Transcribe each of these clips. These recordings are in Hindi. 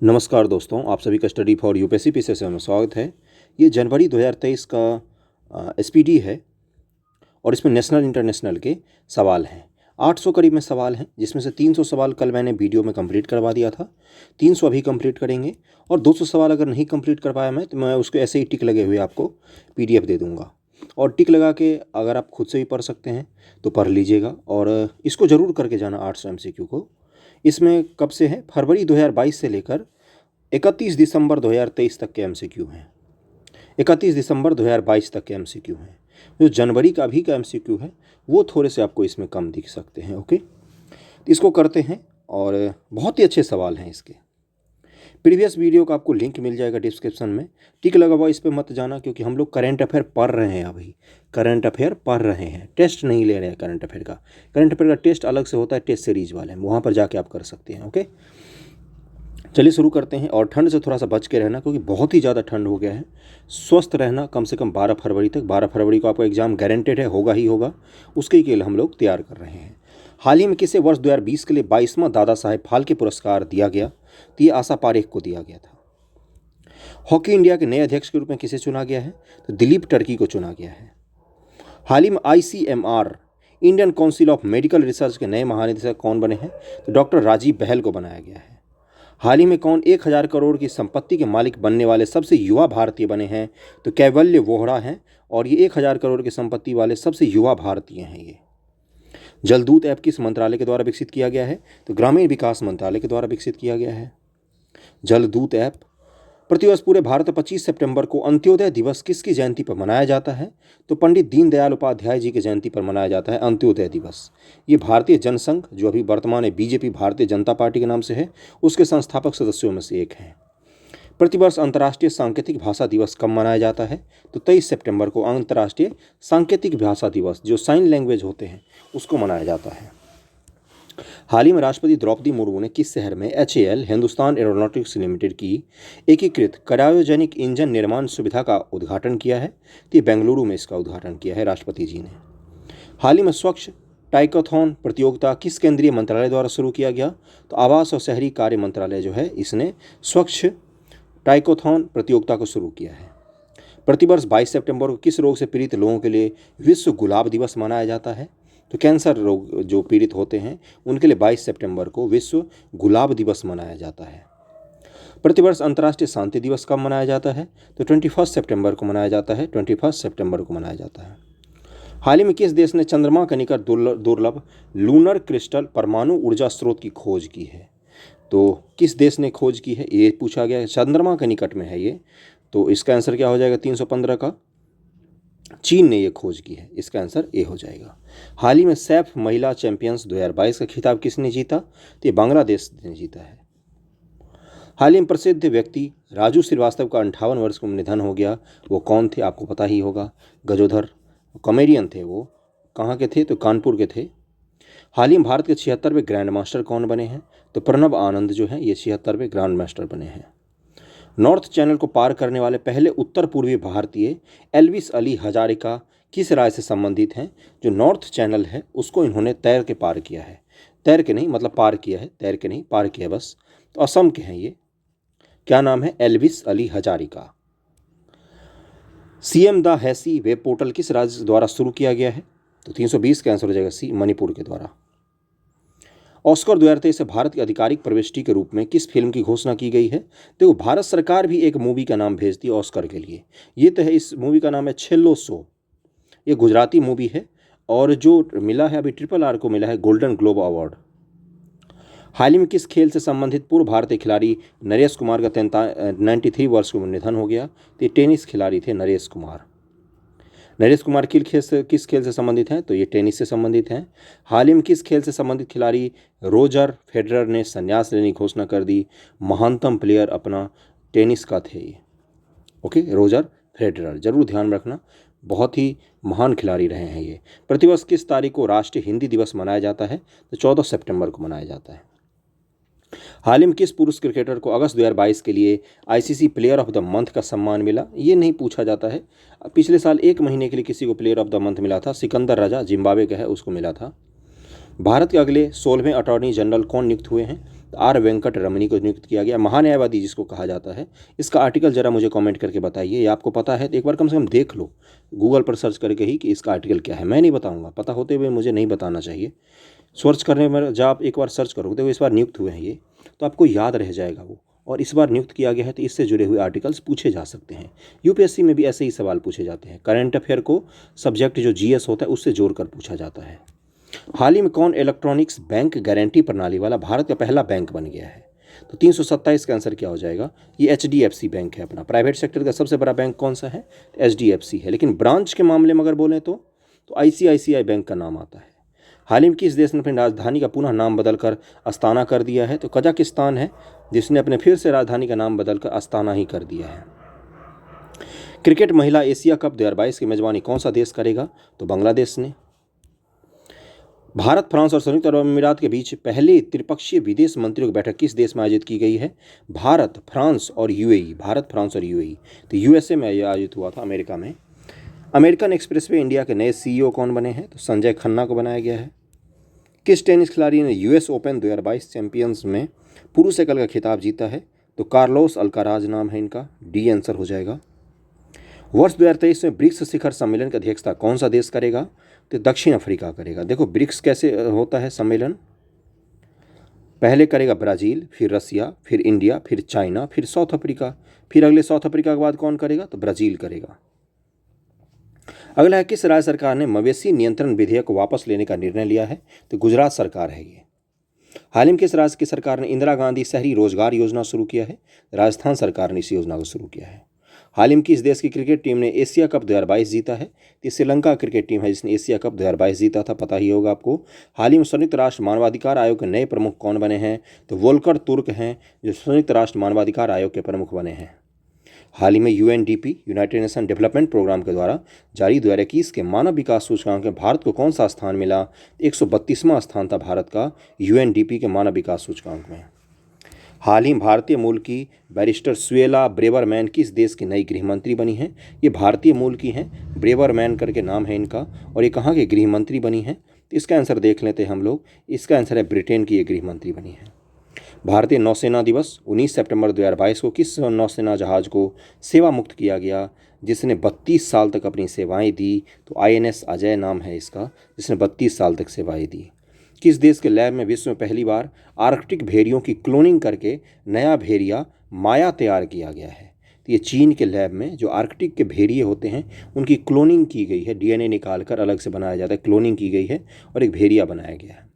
नमस्कार दोस्तों, आप सभी का स्टडी फॉर यूपीएससी पीसीएस में स्वागत है। ये जनवरी 2023 का एसपीडी है और इसमें नेशनल इंटरनेशनल के सवाल हैं। 800 करीब में सवाल हैं, जिसमें से 300 सवाल कल मैंने वीडियो में कंप्लीट करवा दिया था। 300 अभी कंप्लीट करेंगे और 200 सवाल अगर नहीं कंप्लीट कर पाया मैं तो मैं उसको ऐसे ही टिक लगे हुए आपको पीडीएफ दे दूँगा। और टिक लगा के अगर आप खुद से भी पढ़ सकते हैं तो पढ़ लीजिएगा और इसको ज़रूर करके जाना 800 एमसीक्यू को। इसमें कब से है? फरवरी 2022 से लेकर 31 दिसंबर 2023 तक के एमसीक्यू हैं। 31 दिसंबर 2022 तक के एमसीक्यू हैं। जो जनवरी का अभी का एमसीक्यू है वो थोड़े से आपको इसमें कम दिख सकते हैं। ओके, तो इसको करते हैं और बहुत ही अच्छे सवाल हैं इसके। प्रीवियस वीडियो का आपको लिंक मिल जाएगा डिस्क्रिप्शन में। टिक लगा हुआ इस पर मत जाना, क्योंकि हम लोग करंट अफेयर पढ़ रहे हैं। अभी करंट अफेयर पढ़ रहे हैं, टेस्ट नहीं ले रहे हैं। करंट अफेयर का टेस्ट अलग से होता है, टेस्ट सीरीज वाले हैं, वहाँ पर जाके आप कर सकते हैं। ओके, चलिए शुरू करते हैं। और ठंड से थोड़ा सा बच के रहना, क्योंकि बहुत ही ज़्यादा ठंड हो गया है। स्वस्थ रहना कम से कम 12 फरवरी तक। 12 फरवरी को आपका एग्जाम गारंटेड है, होगा ही होगा। उसके लिए हम लोग तैयार कर रहे हैं। हाल ही में किसे वर्ष 2020 के लिए 22वां दादा साहेब फाल्के पुरस्कार दिया गया? तो ये आशा पारेख को दिया गया था। हॉकी इंडिया के नए अध्यक्ष के रूप में किसे चुना गया है? तो दिलीप टर्की को चुना गया है। हाल ही में ICMR Indian council of medical research के नए महानिदेशक कौन बने हैं? तो डॉक्टर राजीव बहल को बनाया गया है। हाल ही में कौन 1000 करोड़ की संपत्ति के मालिक बनने वाले सबसे युवा भारतीय बने हैं? तो कैवल्य वोहरा हैं, और ये 1000 करोड़ की संपत्ति वाले सबसे युवा भारतीय हैं। ये जलदूत ऐप किस मंत्रालय के द्वारा विकसित किया गया है? तो ग्रामीण विकास मंत्रालय के द्वारा विकसित किया गया है जलदूत ऐप। प्रतिवर्ष पूरे भारत में 25 सितंबर को अंत्योदय दिवस किसकी जयंती पर मनाया जाता है? तो पंडित दीनदयाल उपाध्याय जी की जयंती पर मनाया जाता है अंत्योदय दिवस। ये भारतीय जनसंघ, जो अभी वर्तमान में बीजेपी भारतीय जनता पार्टी के नाम से है, उसके संस्थापक सदस्यों में से एक हैं। प्रतिवर्ष अंतर्राष्ट्रीय सांकेतिक भाषा दिवस कब मनाया जाता है? तो 23 सितंबर को अंतर्राष्ट्रीय सांकेतिक भाषा दिवस, जो साइन लैंग्वेज होते हैं, उसको मनाया जाता है। हाल ही में राष्ट्रपति द्रौपदी मुर्मू ने किस शहर में HAL हिंदुस्तान एरोनॉटिक्स लिमिटेड की एकीकृत क्रायोजेनिक इंजन निर्माण सुविधा का उद्घाटन किया है? तो ये बेंगलुरु में इसका उद्घाटन किया है राष्ट्रपति जी ने। हाल ही में स्वच्छ टाइकोथॉन प्रतियोगिता किस केंद्रीय मंत्रालय द्वारा शुरू किया गया? तो आवास और शहरी कार्य मंत्रालय जो है, इसने स्वच्छ टाइकोथॉन प्रतियोगिता को शुरू किया है। प्रतिवर्ष 22 सितंबर को किस रोग से पीड़ित लोगों के लिए विश्व गुलाब दिवस मनाया जाता है? तो कैंसर रोग जो पीड़ित होते हैं उनके लिए 22 सितंबर को विश्व गुलाब दिवस मनाया जाता है। प्रतिवर्ष अंतर्राष्ट्रीय शांति दिवस कब मनाया जाता है? तो 21 सितंबर को मनाया जाता है। 21 सितंबर को मनाया जाता है। हाल ही में किस देश ने चंद्रमा के निकट दुर्लभ लूनर क्रिस्टल परमाणु ऊर्जा स्रोत की खोज की है? तो किस देश ने खोज की है, ये पूछा गया है। चंद्रमा के निकट में है ये, तो इसका आंसर क्या हो जाएगा? 315 का चीन ने ये खोज की है। इसका आंसर ए हो जाएगा। हाल ही में सैफ महिला चैंपियंस 2022 का खिताब किसने जीता? तो ये बांग्लादेश ने जीता है। हाल ही में प्रसिद्ध व्यक्ति राजू श्रीवास्तव का 58 वर्ष में निधन हो गया। वो कौन थे? आपको पता ही होगा, गजोधर कॉमेडियन थे। वो कहाँ के थे? तो कानपुर के थे। हाल ही में भारत के 76वें ग्रैंड मास्टर कौन बने हैं? तो प्रणब आनंद जो है, ये 76वें ग्रैंड मास्टर बने हैं। नॉर्थ चैनल को पार करने वाले पहले उत्तर पूर्वी भारतीय एल्विस अली हजारिका किस राज्य से संबंधित हैं? जो नॉर्थ चैनल है उसको इन्होंने तैर के पार किया है। तैर के नहीं, मतलब पार किया है, तैर के नहीं, पार किया बस। तो असम के हैं ये। क्या नाम है? Elvis Ali Hazarika. CM the हैसी वेब पोर्टल किस राज्य द्वारा शुरू किया गया है? तो 320 का आंसर हो जाएगा सी, मणिपुर के द्वारा। ऑस्कर 2023 से भारत की आधिकारिक प्रविष्टि के रूप में किस फिल्म की घोषणा की गई है? देखो, भारत सरकार भी एक मूवी का नाम भेजती है ऑस्कर के लिए। ये तो है, इस मूवी का नाम है छेल्लो सो। ये गुजराती मूवी है और जो मिला है अभी RRR को मिला है गोल्डन ग्लोब अवार्ड। हाल ही में किस खेल से संबंधित पूर्व भारतीय खिलाड़ी नरेश कुमार का 93 वर्ष में निधन हो गया? तो ये टेनिस खिलाड़ी थे नरेश कुमार। नरेश कुमार किस खेल से संबंधित हैं? तो ये टेनिस से संबंधित हैं। हाल ही में किस खेल से संबंधित खिलाड़ी रोजर फेडरर ने संन्यास लेने की घोषणा कर दी? महानतम प्लेयर अपना टेनिस का थे ये। ओके, रोजर फेडरर, जरूर ध्यान रखना, बहुत ही महान खिलाड़ी रहे हैं ये। प्रतिवर्ष किस तारीख को राष्ट्रीय हिंदी दिवस मनाया जाता है? तो 14 सितंबर को मनाया जाता है। हाल ही में किस पुरुष क्रिकेटर को अगस्त 2022 के लिए ICC player of the month का सम्मान मिला? ये नहीं पूछा जाता है। पिछले साल 1 महीने के लिए किसी को प्लेयर ऑफ द मंथ मिला था, सिकंदर राजा, जिम्बाब्वे का है, उसको मिला था। भारत के अगले 16वें अटॉर्नी जनरल कौन नियुक्त हुए हैं? आर वेंकट रमनी को नियुक्त किया गया। महान्यायवादी जिसको कहा जाता है, इसका आर्टिकल जरा मुझे कमेंट करके बताइए। ये आपको पता है तो एक बार कम से कम देख लो गूगल पर सर्च करके ही कि इसका आर्टिकल क्या है। मैं नहीं बताऊंगा, पता होते हुए मुझे नहीं बताना चाहिए। सर्च करने में जब आप एक बार सर्च करोगे, देखो इस बार नियुक्त हुए हैं ये, तो आपको याद रह जाएगा वो। और इस बार नियुक्त किया गया है तो इससे जुड़े हुए आर्टिकल्स पूछे जा सकते हैं। यूपीएससी में भी ऐसे ही सवाल पूछे जाते हैं। करंट अफेयर को सब्जेक्ट जो जीएस होता है उससे जोड़कर पूछा जाता है। हाल ही में कौन इलेक्ट्रॉनिक्स बैंक गारंटी प्रणाली वाला भारत का पहला बैंक बन गया है? तो 327 का आंसर क्या हो जाएगा? ये एचडीएफसी बैंक है अपना। प्राइवेट सेक्टर का सबसे बड़ा बैंक कौन सा है? एचडीएफसी है। लेकिन ब्रांच के मामले में अगर बोलें तो आईसीआईसीआई बैंक का नाम आता है। हाल ही में किस देश ने अपनी राजधानी का पुनः नाम बदलकर अस्ताना कर दिया है? तो कजाकिस्तान है जिसने अपने फिर से राजधानी का नाम बदलकर अस्ताना ही कर दिया है। क्रिकेट महिला एशिया कप 2022 की मेजबानी कौन सा देश करेगा? तो बांग्लादेश ने। भारत, फ्रांस और संयुक्त अरब अमीरात के बीच पहली त्रिपक्षीय विदेश मंत्रियों की बैठक किस देश में आयोजित की गई है? भारत, फ्रांस और यूएई। भारत, फ्रांस और यूएई। तो यूएसए में यह आयोजित हुआ था, अमेरिका में। अमेरिकन एक्सप्रेसवे इंडिया के नए सीईओ कौन बने हैं? तो संजय खन्ना को बनाया गया है। किस टेनिस खिलाड़ी ने यूएस ओपन 2022 चैंपियंस में पुरुष एकल का खिताब जीता है? तो कार्लोस अल्काराज नाम है इनका। डी आंसर हो जाएगा। वर्ष 2023 में ब्रिक्स शिखर सम्मेलन की अध्यक्षता कौन सा देश करेगा? तो दक्षिण अफ्रीका करेगा। देखो ब्रिक्स कैसे होता है सम्मेलन, पहले करेगा ब्राज़ील, फिर रसिया, फिर इंडिया, फिर चाइना, फिर साउथ अफ्रीका, फिर अगले साउथ अफ्रीका के बाद कौन करेगा? तो ब्राज़ील करेगा। अगला है, किस राज्य सरकार ने मवेशी नियंत्रण विधेयक को वापस लेने का निर्णय लिया है? तो गुजरात सरकार है ये। हाल ही में किस राज्य की सरकार ने इंदिरा गांधी शहरी रोजगार योजना शुरू किया है? राजस्थान सरकार ने इस योजना को शुरू किया है। हाल ही में किस देश की क्रिकेट टीम ने एशिया कप 2022 जीता है? तो श्रीलंका क्रिकेट टीम है जिसने एशिया कप 2022 जीता था, पता ही होगा आपको। हाल ही में संयुक्त राष्ट्र मानवाधिकार आयोग के नए प्रमुख कौन बने हैं? तो वोल्कर तुर्क हैं जो संयुक्त राष्ट्र मानवाधिकार आयोग के प्रमुख बने हैं। हाल ही में UNDP, United Nation Development Programme के द्वारा जारी 2021 के मानव विकास सूचकांक में भारत को कौन सा स्थान मिला? 132वां स्थान था भारत का यूएनडीपी के मानव विकास सूचकांक में। हाल ही भारतीय मूल की बैरिस्टर सुएला ब्रेवरमैन किस देश की नई गृह मंत्री बनी हैं? ये भारतीय मूल की हैं, ब्रेवरमैन करके नाम है इनका। और ये कहाँ के गृह मंत्री बनी हैं? तो इसका आंसर देख लेते हैं हम लोग। इसका आंसर है ब्रिटेन की ये गृह मंत्री बनी है। भारतीय नौसेना दिवस 19 सितंबर 2022 को किस नौसेना जहाज को सेवा मुक्त किया गया जिसने 32 साल तक अपनी सेवाएं दी? तो आईएनएस अजय नाम है इसका, जिसने 32 साल तक सेवाएं दी। किस देश के लैब में विश्व में पहली बार आर्कटिक भेड़ियों की क्लोनिंग करके नया भेड़िया माया तैयार किया गया है? तो ये चीन के लैब में जो आर्कटिक के भेड़िए होते हैं उनकी क्लोनिंग की गई है, डीएनए निकाल कर अलग से बनाया जाता है, क्लोनिंग की गई है और एक भेड़िया बनाया गया है।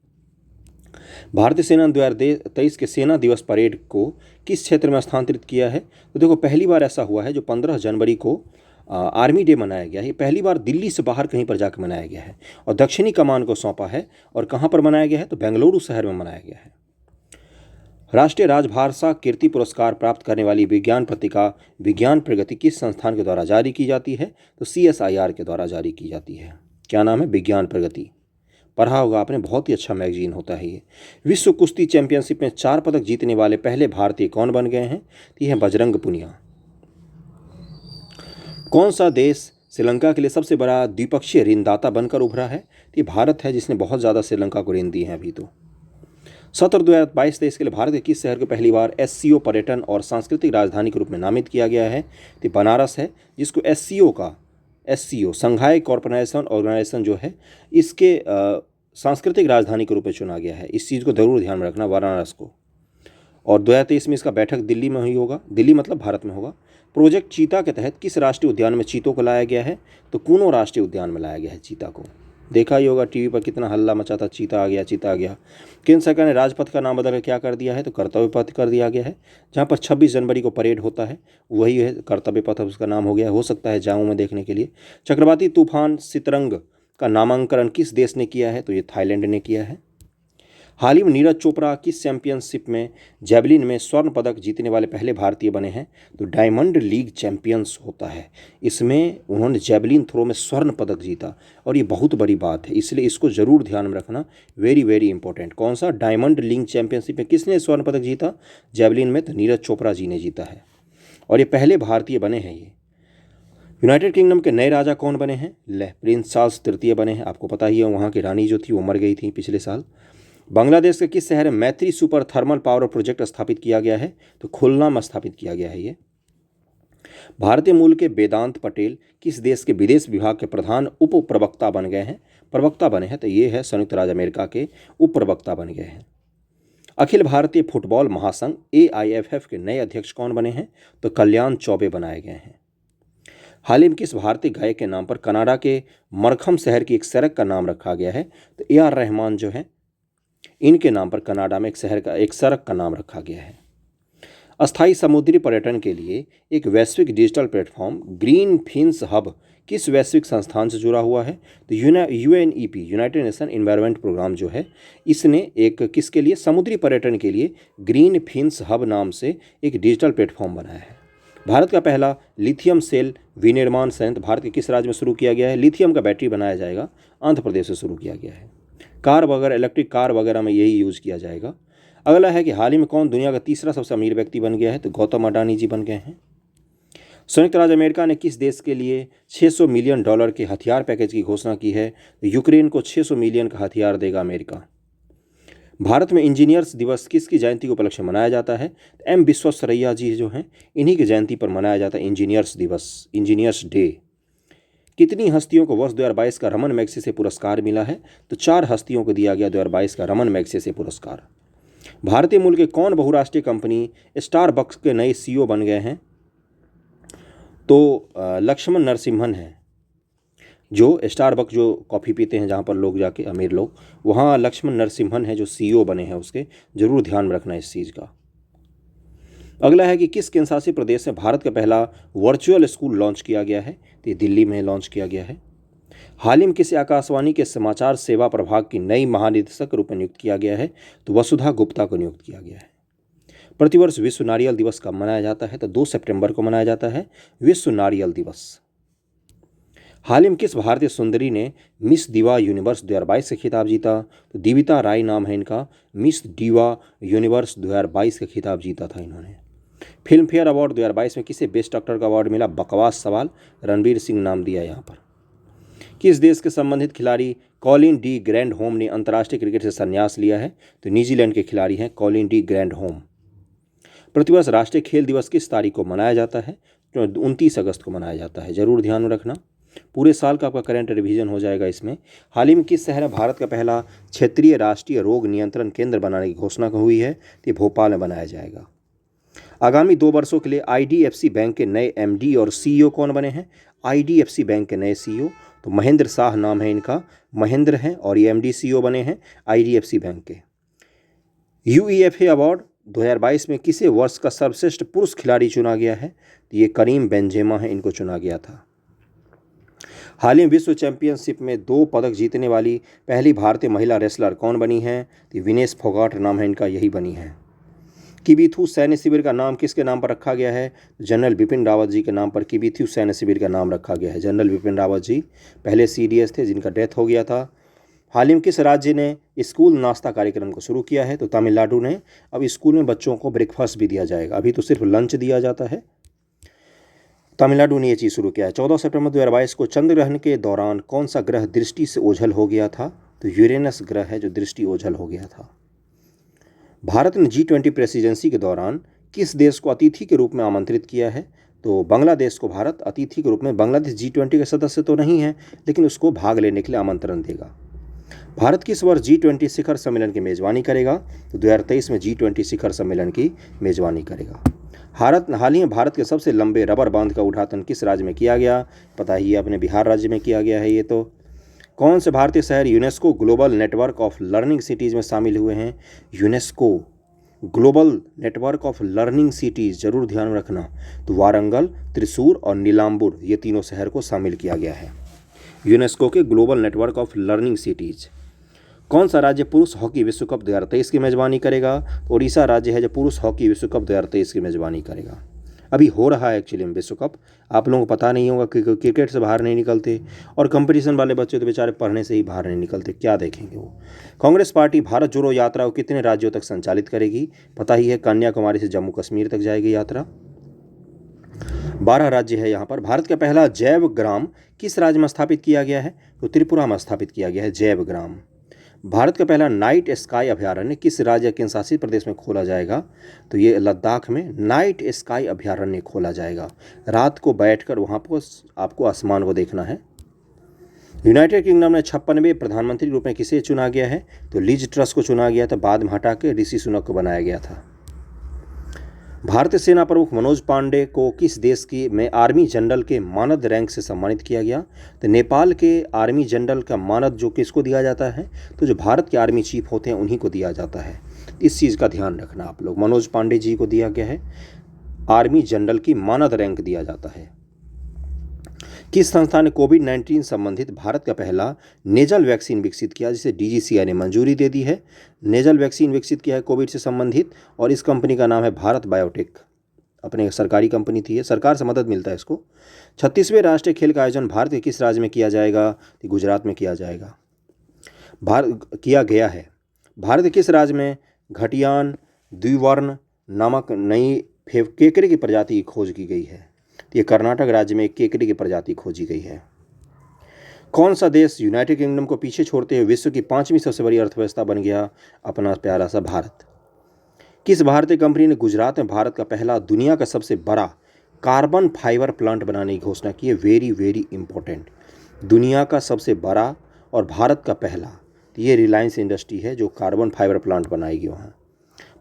भारतीय सेना 2023 के सेना दिवस परेड को किस क्षेत्र में स्थानांतरित किया है? तो देखो पहली बार ऐसा हुआ है जो 15 जनवरी को आर्मी डे मनाया गया है, ये पहली बार दिल्ली से बाहर कहीं पर जाकर मनाया गया है और दक्षिणी कमान को सौंपा है। और कहाँ पर मनाया गया है? तो बेंगलुरु शहर में मनाया गया है। राष्ट्रीय राजभाषा कीर्ति पुरस्कार प्राप्त करने वाली विज्ञान पत्रिका विज्ञान प्रगति किस संस्थान के द्वारा जारी की जाती है? तो CSIR के द्वारा जारी की जाती है। क्या नाम है? विज्ञान प्रगति। पढ़ा होगा आपने, बहुत ही अच्छा मैगजीन होता है ये। विश्व कुश्ती चैंपियनशिप में 4 पदक जीतने वाले पहले भारतीय कौन बन गए हैं? तो ये हैं बजरंग पुनिया। कौन सा देश श्रीलंका के लिए सबसे बड़ा द्विपक्षीय ऋणदाता बनकर उभरा है? तो ये भारत है जिसने बहुत ज़्यादा श्रीलंका को ऋण दिए हैं अभी तो। सत्र 2022-23 के लिए भारत के किस शहर को पहली बार SCO पर्यटन और सांस्कृतिक राजधानी के रूप में नामित किया गया है? तो बनारस है जिसको SCO संघाई कॉरपोरेशन ऑर्गेनाइजेशन जो है इसके सांस्कृतिक राजधानी के रूप में चुना गया है। इस चीज़ को जरूर ध्यान में रखना, बनारस को। और 2023 में इसका बैठक दिल्ली में ही होगा, दिल्ली मतलब भारत में होगा। प्रोजेक्ट चीता के तहत किस राष्ट्रीय उद्यान में चीतों को लाया गया है? तो कूनो राष्ट्रीय उद्यान में लाया गया है चीता को। देखा ही होगा टीवी पर कितना हल्ला मचा था, चीता आ गया, चीता आ गया। केंद्र सरकार ने राजपथ का नाम बदलकर क्या कर दिया है? तो कर्तव्य पथ कर दिया गया है। जहाँ पर 26 जनवरी को परेड होता है वही है कर्तव्य पथ, उसका नाम हो गया। हो सकता है जाऊँ मैं देखने के लिए। चक्रवाती तूफान सितरंग का नामांकन किस देश ने किया है? तो ये थाईलैंड ने किया है। हाल ही में नीरज चोपड़ा किस चैंपियनशिप में जैवलिन में स्वर्ण पदक जीतने वाले पहले भारतीय बने हैं? तो डायमंड लीग चैंपियंस होता है, इसमें उन्होंने जैवलिन थ्रो में स्वर्ण पदक जीता और ये बहुत बड़ी बात है, इसलिए इसको ज़रूर ध्यान में रखना, वेरी वेरी इंपॉर्टेंट। कौन सा? डायमंड लीग चैंपियनशिप में किसने स्वर्ण पदक जीता जैवलिन में? तो नीरज चोपड़ा जी ने जीता है और ये पहले भारतीय बने हैं। ये यूनाइटेड किंगडम के नए राजा कौन बने हैं? प्रिंस चार्ल्स तृतीय बने हैं। आपको पता ही है वहाँ की रानी जो थी वो मर गई थी पिछले साल। बांग्लादेश के किस शहर में मैत्री सुपर थर्मल पावर प्रोजेक्ट स्थापित किया गया है? तो खुलना में स्थापित किया गया है ये। भारतीय मूल के वेदांत पटेल किस देश के विदेश विभाग के प्रधान उप प्रवक्ता बन गए हैं? प्रवक्ता बने हैं तो ये है संयुक्त राज्य अमेरिका के उप प्रवक्ता बन गए हैं। अखिल भारतीय फुटबॉल महासंघ AIFF के नए अध्यक्ष कौन बने हैं? तो कल्याण चौबे बनाए गए हैं। हाल ही में किस भारतीय गायक के नाम पर कनाडा के मरखम शहर की एक सड़क का नाम रखा गया है? तो AR रहमान जो है इनके नाम पर कनाडा में एक सड़क का नाम रखा गया है। अस्थायी समुद्री पर्यटन के लिए एक वैश्विक digital platform Green Fins Hub किस वैश्विक संस्थान से जुड़ा हुआ है? तो UNEP United Nation Environment Programme जो है इसने एक किसके लिए समुद्री पर्यटन के लिए ग्रीन फिन्स हब नाम से एक डिजिटल प्लेटफॉर्म बनाया है। भारत का पहला लिथियम सेल विनिर्माण संयंत्र भारत के किस राज्य में शुरू किया गया है? लिथियम का बैटरी बनाया जाएगा आंध्र प्रदेश से शुरू किया गया है। कार वगैरह इलेक्ट्रिक कार वगैरह में यही यूज़ किया जाएगा। अगला है कि हाल ही में कौन दुनिया का तीसरा सबसे अमीर व्यक्ति बन गया है? तो गौतम अडानी जी बन गए हैं। संयुक्त राज्य अमेरिका ने किस देश के लिए $600 मिलियन के हथियार पैकेज की घोषणा की है? तो यूक्रेन को 600 मिलियन का हथियार देगा अमेरिका। भारत में इंजीनियर्स दिवस किसकी जयंती के उपलक्ष्य में मनाया जाता है? M विश्वेश्वरैया जी जो हैं इन्हीं की जयंती पर मनाया जाता है इंजीनियर्स दिवस, इंजीनियर्स डे। कितनी हस्तियों को वर्ष 2022 का रमन मैग्सेसे पुरस्कार मिला है? तो 4 हस्तियों को दिया गया 2022 का रमन मैग्सेसे पुरस्कार। भारतीय मूल के कौन बहुराष्ट्रीय कंपनी स्टारबक्स के नए CEO बन गए हैं? तो लक्ष्मण नरसिम्हन हैं। जो स्टारबक्स जो कॉफ़ी पीते हैं जहाँ पर लोग जाके अमीर लोग, वहाँ लक्ष्मण नरसिम्हन है जो CEO बने हैं उसके, जरूर ध्यान में रखना इस चीज़ का। अगला है कि किस केंद्रशासित प्रदेश में भारत का पहला वर्चुअल स्कूल लॉन्च किया गया है? तो ये दिल्ली में लॉन्च किया गया है। हाल ही में किसी आकाशवाणी के समाचार सेवा प्रभाग की नई महानिदेशक के रूप में नियुक्त किया गया है? तो वसुधा गुप्ता को नियुक्त किया गया है। प्रतिवर्ष विश्व नारियल दिवस कब मनाया जाता है? तो 2 सितंबर को मनाया जाता है विश्व नारियल दिवस। हाल ही में किस भारतीय सुंदरी ने मिस दीवा यूनिवर्स 2022 का खिताब जीता? तो दीविता राय नाम है इनका। मिस दीवा यूनिवर्स 2022 का खिताब जीता था इन्होंने। फिल्म फेयर अवार्ड 2022 में किसे बेस्ट एक्टर का अवार्ड मिला? बकवास सवाल, रणवीर सिंह नाम दिया यहाँ पर। किस देश के संबंधित खिलाड़ी कॉलिन डी ग्रैंडहोम ने अंतर्राष्ट्रीय क्रिकेट से संन्यास लिया है? तो न्यूजीलैंड के खिलाड़ी हैं कॉलिन डी ग्रैंडहोम। प्रतिवर्ष राष्ट्रीय खेल दिवस किस तारीख को मनाया जाता है? तो 29 अगस्त को मनाया जाता है, जरूर ध्यान में रखना। पूरे साल का आपका करंट रिवीजन हो जाएगा इसमें। हाल ही में किस शहर में भारत का पहला क्षेत्रीय राष्ट्रीय रोग नियंत्रण केंद्र बनाने की घोषणा हुई है? तो ये भोपाल में बनाया जाएगा। आगामी 2 वर्षों के लिए IDFC बैंक के नए MD और CEO कौन बने हैं? IDFC बैंक के नए CEO तो महेंद्र शाह नाम है इनका, महेंद्र हैं और ये MD CEO बने हैं IDFC बैंक के। UEFA अवार्ड 2022 में किसे वर्ष का सर्वश्रेष्ठ पुरुष खिलाड़ी चुना गया है? तो ये करीम बेंजेमा है, इनको चुना गया था। हाल ही में विश्व चैंपियनशिप में 2 पदक जीतने वाली पहली भारतीय महिला रेसलर कौन बनी है? तो विनेश फोगाट नाम है इनका, यही बनी है। किबीथू सैन्य शिविर का नाम किसके नाम पर रखा गया है? जनरल बिपिन रावत जी के नाम पर किबीथू सैन्य शिविर का नाम रखा गया है। जनरल बिपिन रावत जी पहले CDS थे जिनका डेथ हो गया था। हाल ही में किस राज्य ने स्कूल नाश्ता कार्यक्रम को शुरू किया है? तो तमिलनाडु ने। अब स्कूल में बच्चों को ब्रेकफास्ट भी दिया जाएगा, अभी तो सिर्फ लंच दिया जाता है। तमिलनाडु ने ये चीज़ शुरू किया है। 14 सितंबर 2022 को चंद्र ग्रहण के दौरान कौन सा ग्रह दृष्टि से ओझल हो गया था? तो यूरेनस ग्रह है जो दृष्टि ओझल हो गया था। भारत ने G20 प्रेसिडेंसी के दौरान किस देश को अतिथि के रूप में आमंत्रित किया है? तो बांग्लादेश को भारत अतिथि के रूप में, बांग्लादेश G20 के सदस्य तो नहीं है लेकिन उसको भाग लेने के लिए आमंत्रण देगा। भारत किस वर्ष G20 शिखर सम्मेलन की मेजबानी करेगा? तो 2023 में G20 शिखर सम्मेलन की मेजबानी करेगा। हाल ही में भारत के सबसे लंबे रबर बांध का उद्घाटन किस राज्य में किया गया? पता ही है, अपने बिहार राज्य में किया गया है। ये तो कौन से भारतीय शहर UNESCO global network of learning cities में शामिल हुए हैं? UNESCO global network of learning cities, जरूर ध्यान में रखना। तो वारंगल, त्रिशूर और नीलांबुर ये तीनों शहर को शामिल किया गया है यूनेस्को के global network of learning cities. कौन सा राज्य पुरुष हॉकी विश्व कप 2023 की मेजबानी करेगा? उड़ीसा राज्य है जो पुरुष हॉकी विश्व कप 2023 की मेजबानी करेगा। अभी हो रहा है एक्चुअली में विश्व कप, आप लोगों को पता नहीं होगा कि क्रिकेट से बाहर नहीं निकलते, और कंपटीशन वाले बच्चे तो बेचारे पढ़ने से ही बाहर नहीं निकलते, क्या देखेंगे वो। कांग्रेस पार्टी भारत जोड़ो यात्रा को कितने राज्यों तक संचालित करेगी? पता ही है, कन्याकुमारी से जम्मू कश्मीर तक जाएगी यात्रा। 12 राज्य है यहाँ पर। भारत का पहला जैव ग्राम किस राज्य में स्थापित किया गया है? तो त्रिपुरा में स्थापित किया गया है जैव ग्राम। भारत का पहला नाइट स्काई अभयारण्य किस राज्य केंद्र शासित प्रदेश में खोला जाएगा? तो ये लद्दाख में नाइट स्काई अभयारण्य खोला जाएगा। रात को बैठकर वहाँ पर आपको आसमान को देखना है। यूनाइटेड किंगडम में 56वें प्रधानमंत्री के रूप में किसे चुना गया है? तो लिज ट्रस को चुना गया था, बाद में हटा के ऋषि सुनक को बनाया गया था। भारतीय सेना प्रमुख मनोज पांडे को किस देश की में आर्मी जनरल के मानद रैंक से सम्मानित किया गया? तो नेपाल के आर्मी जनरल का मानद जो किसको दिया जाता है? तो जो भारत के आर्मी चीफ होते हैं उन्हीं को दिया जाता है। इस चीज़ का ध्यान रखना आप लोग। मनोज पांडे जी को दिया गया है आर्मी जनरल की मानद रैंक दिया जाता है। किस संस्था ने कोविड-19 संबंधित भारत का पहला नेजल वैक्सीन विकसित किया, जिसे DGCI ने मंजूरी दे दी है? नेजल वैक्सीन विकसित किया है कोविड से संबंधित, और इस कंपनी का नाम है भारत बायोटेक। अपने सरकारी कंपनी थी, सरकार से मदद मिलता है इसको। 36वें राष्ट्रीय खेल का आयोजन भारत के किस राज्य में किया जाएगा? तो गुजरात में किया जाएगा, किया गया है। भारत के किस राज्य में घटियान द्विवर्ण नामक नई केकड़े की प्रजाति की खोज की गई है? ये कर्नाटक राज्य में एक केकड़े की प्रजाति खोजी गई है। कौन सा देश यूनाइटेड किंगडम को पीछे छोड़ते हुए विश्व की 5वीं सबसे बड़ी अर्थव्यवस्था बन गया? अपना प्यारा सा भारत। किस भारतीय कंपनी ने गुजरात में भारत का पहला दुनिया का सबसे बड़ा कार्बन फाइबर प्लांट बनाने की घोषणा की है? Very very important. दुनिया का सबसे बड़ा और भारत का पहला, ये रिलायंस इंडस्ट्री है जो कार्बन फाइबर प्लांट बनाएगी वहाँ।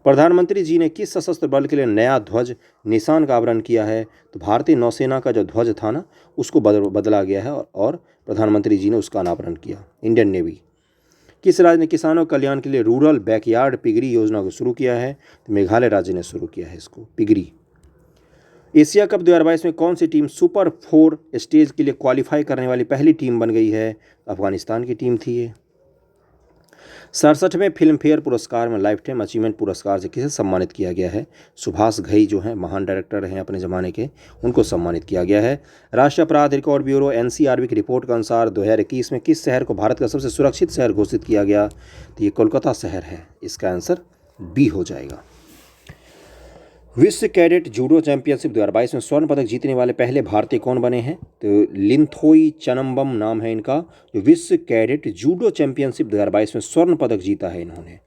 प्रधानमंत्री जी ने किस सशस्त्र बल के लिए नया ध्वज निशान का आवरण किया है? तो भारतीय नौसेना का जो ध्वज था ना, उसको बदला गया है और प्रधानमंत्री जी ने उसका अनावरण किया। Indian navy. किस राज्य ने किसानों के कल्याण के लिए रूरल बैकयार्ड पिगरी योजना को शुरू किया है? तो मेघालय राज्य ने शुरू किया है इसको, पिगरी। एशिया कप 2022 में कौन सी टीम सुपर 4 स्टेज के लिए क्वालिफाई करने वाली पहली टीम बन गई है? अफगानिस्तान की टीम थी ये। 67वें फिल्म फेयर पुरस्कार में लाइफ टाइम अचीवमेंट पुरस्कार से किसे सम्मानित किया गया है? सुभाष घई जो हैं महान डायरेक्टर हैं अपने ज़माने के, उनको सम्मानित किया गया है। राष्ट्रीय अपराध रिकॉर्ड ब्यूरो NCRB की रिपोर्ट के अनुसार 2021 में किस शहर को भारत का सबसे सुरक्षित शहर घोषित किया गया? तो ये कोलकाता शहर है। इसका आंसर B हो जाएगा। विश्व कैडेट जूडो चैंपियनशिप 2022 में स्वर्ण पदक जीतने वाले पहले भारतीय कौन बने हैं? तो लिंथोई चनम्बम नाम है इनका, जो विश्व कैडेट जूडो चैंपियनशिप 2022 में स्वर्ण पदक जीता है इन्होंने।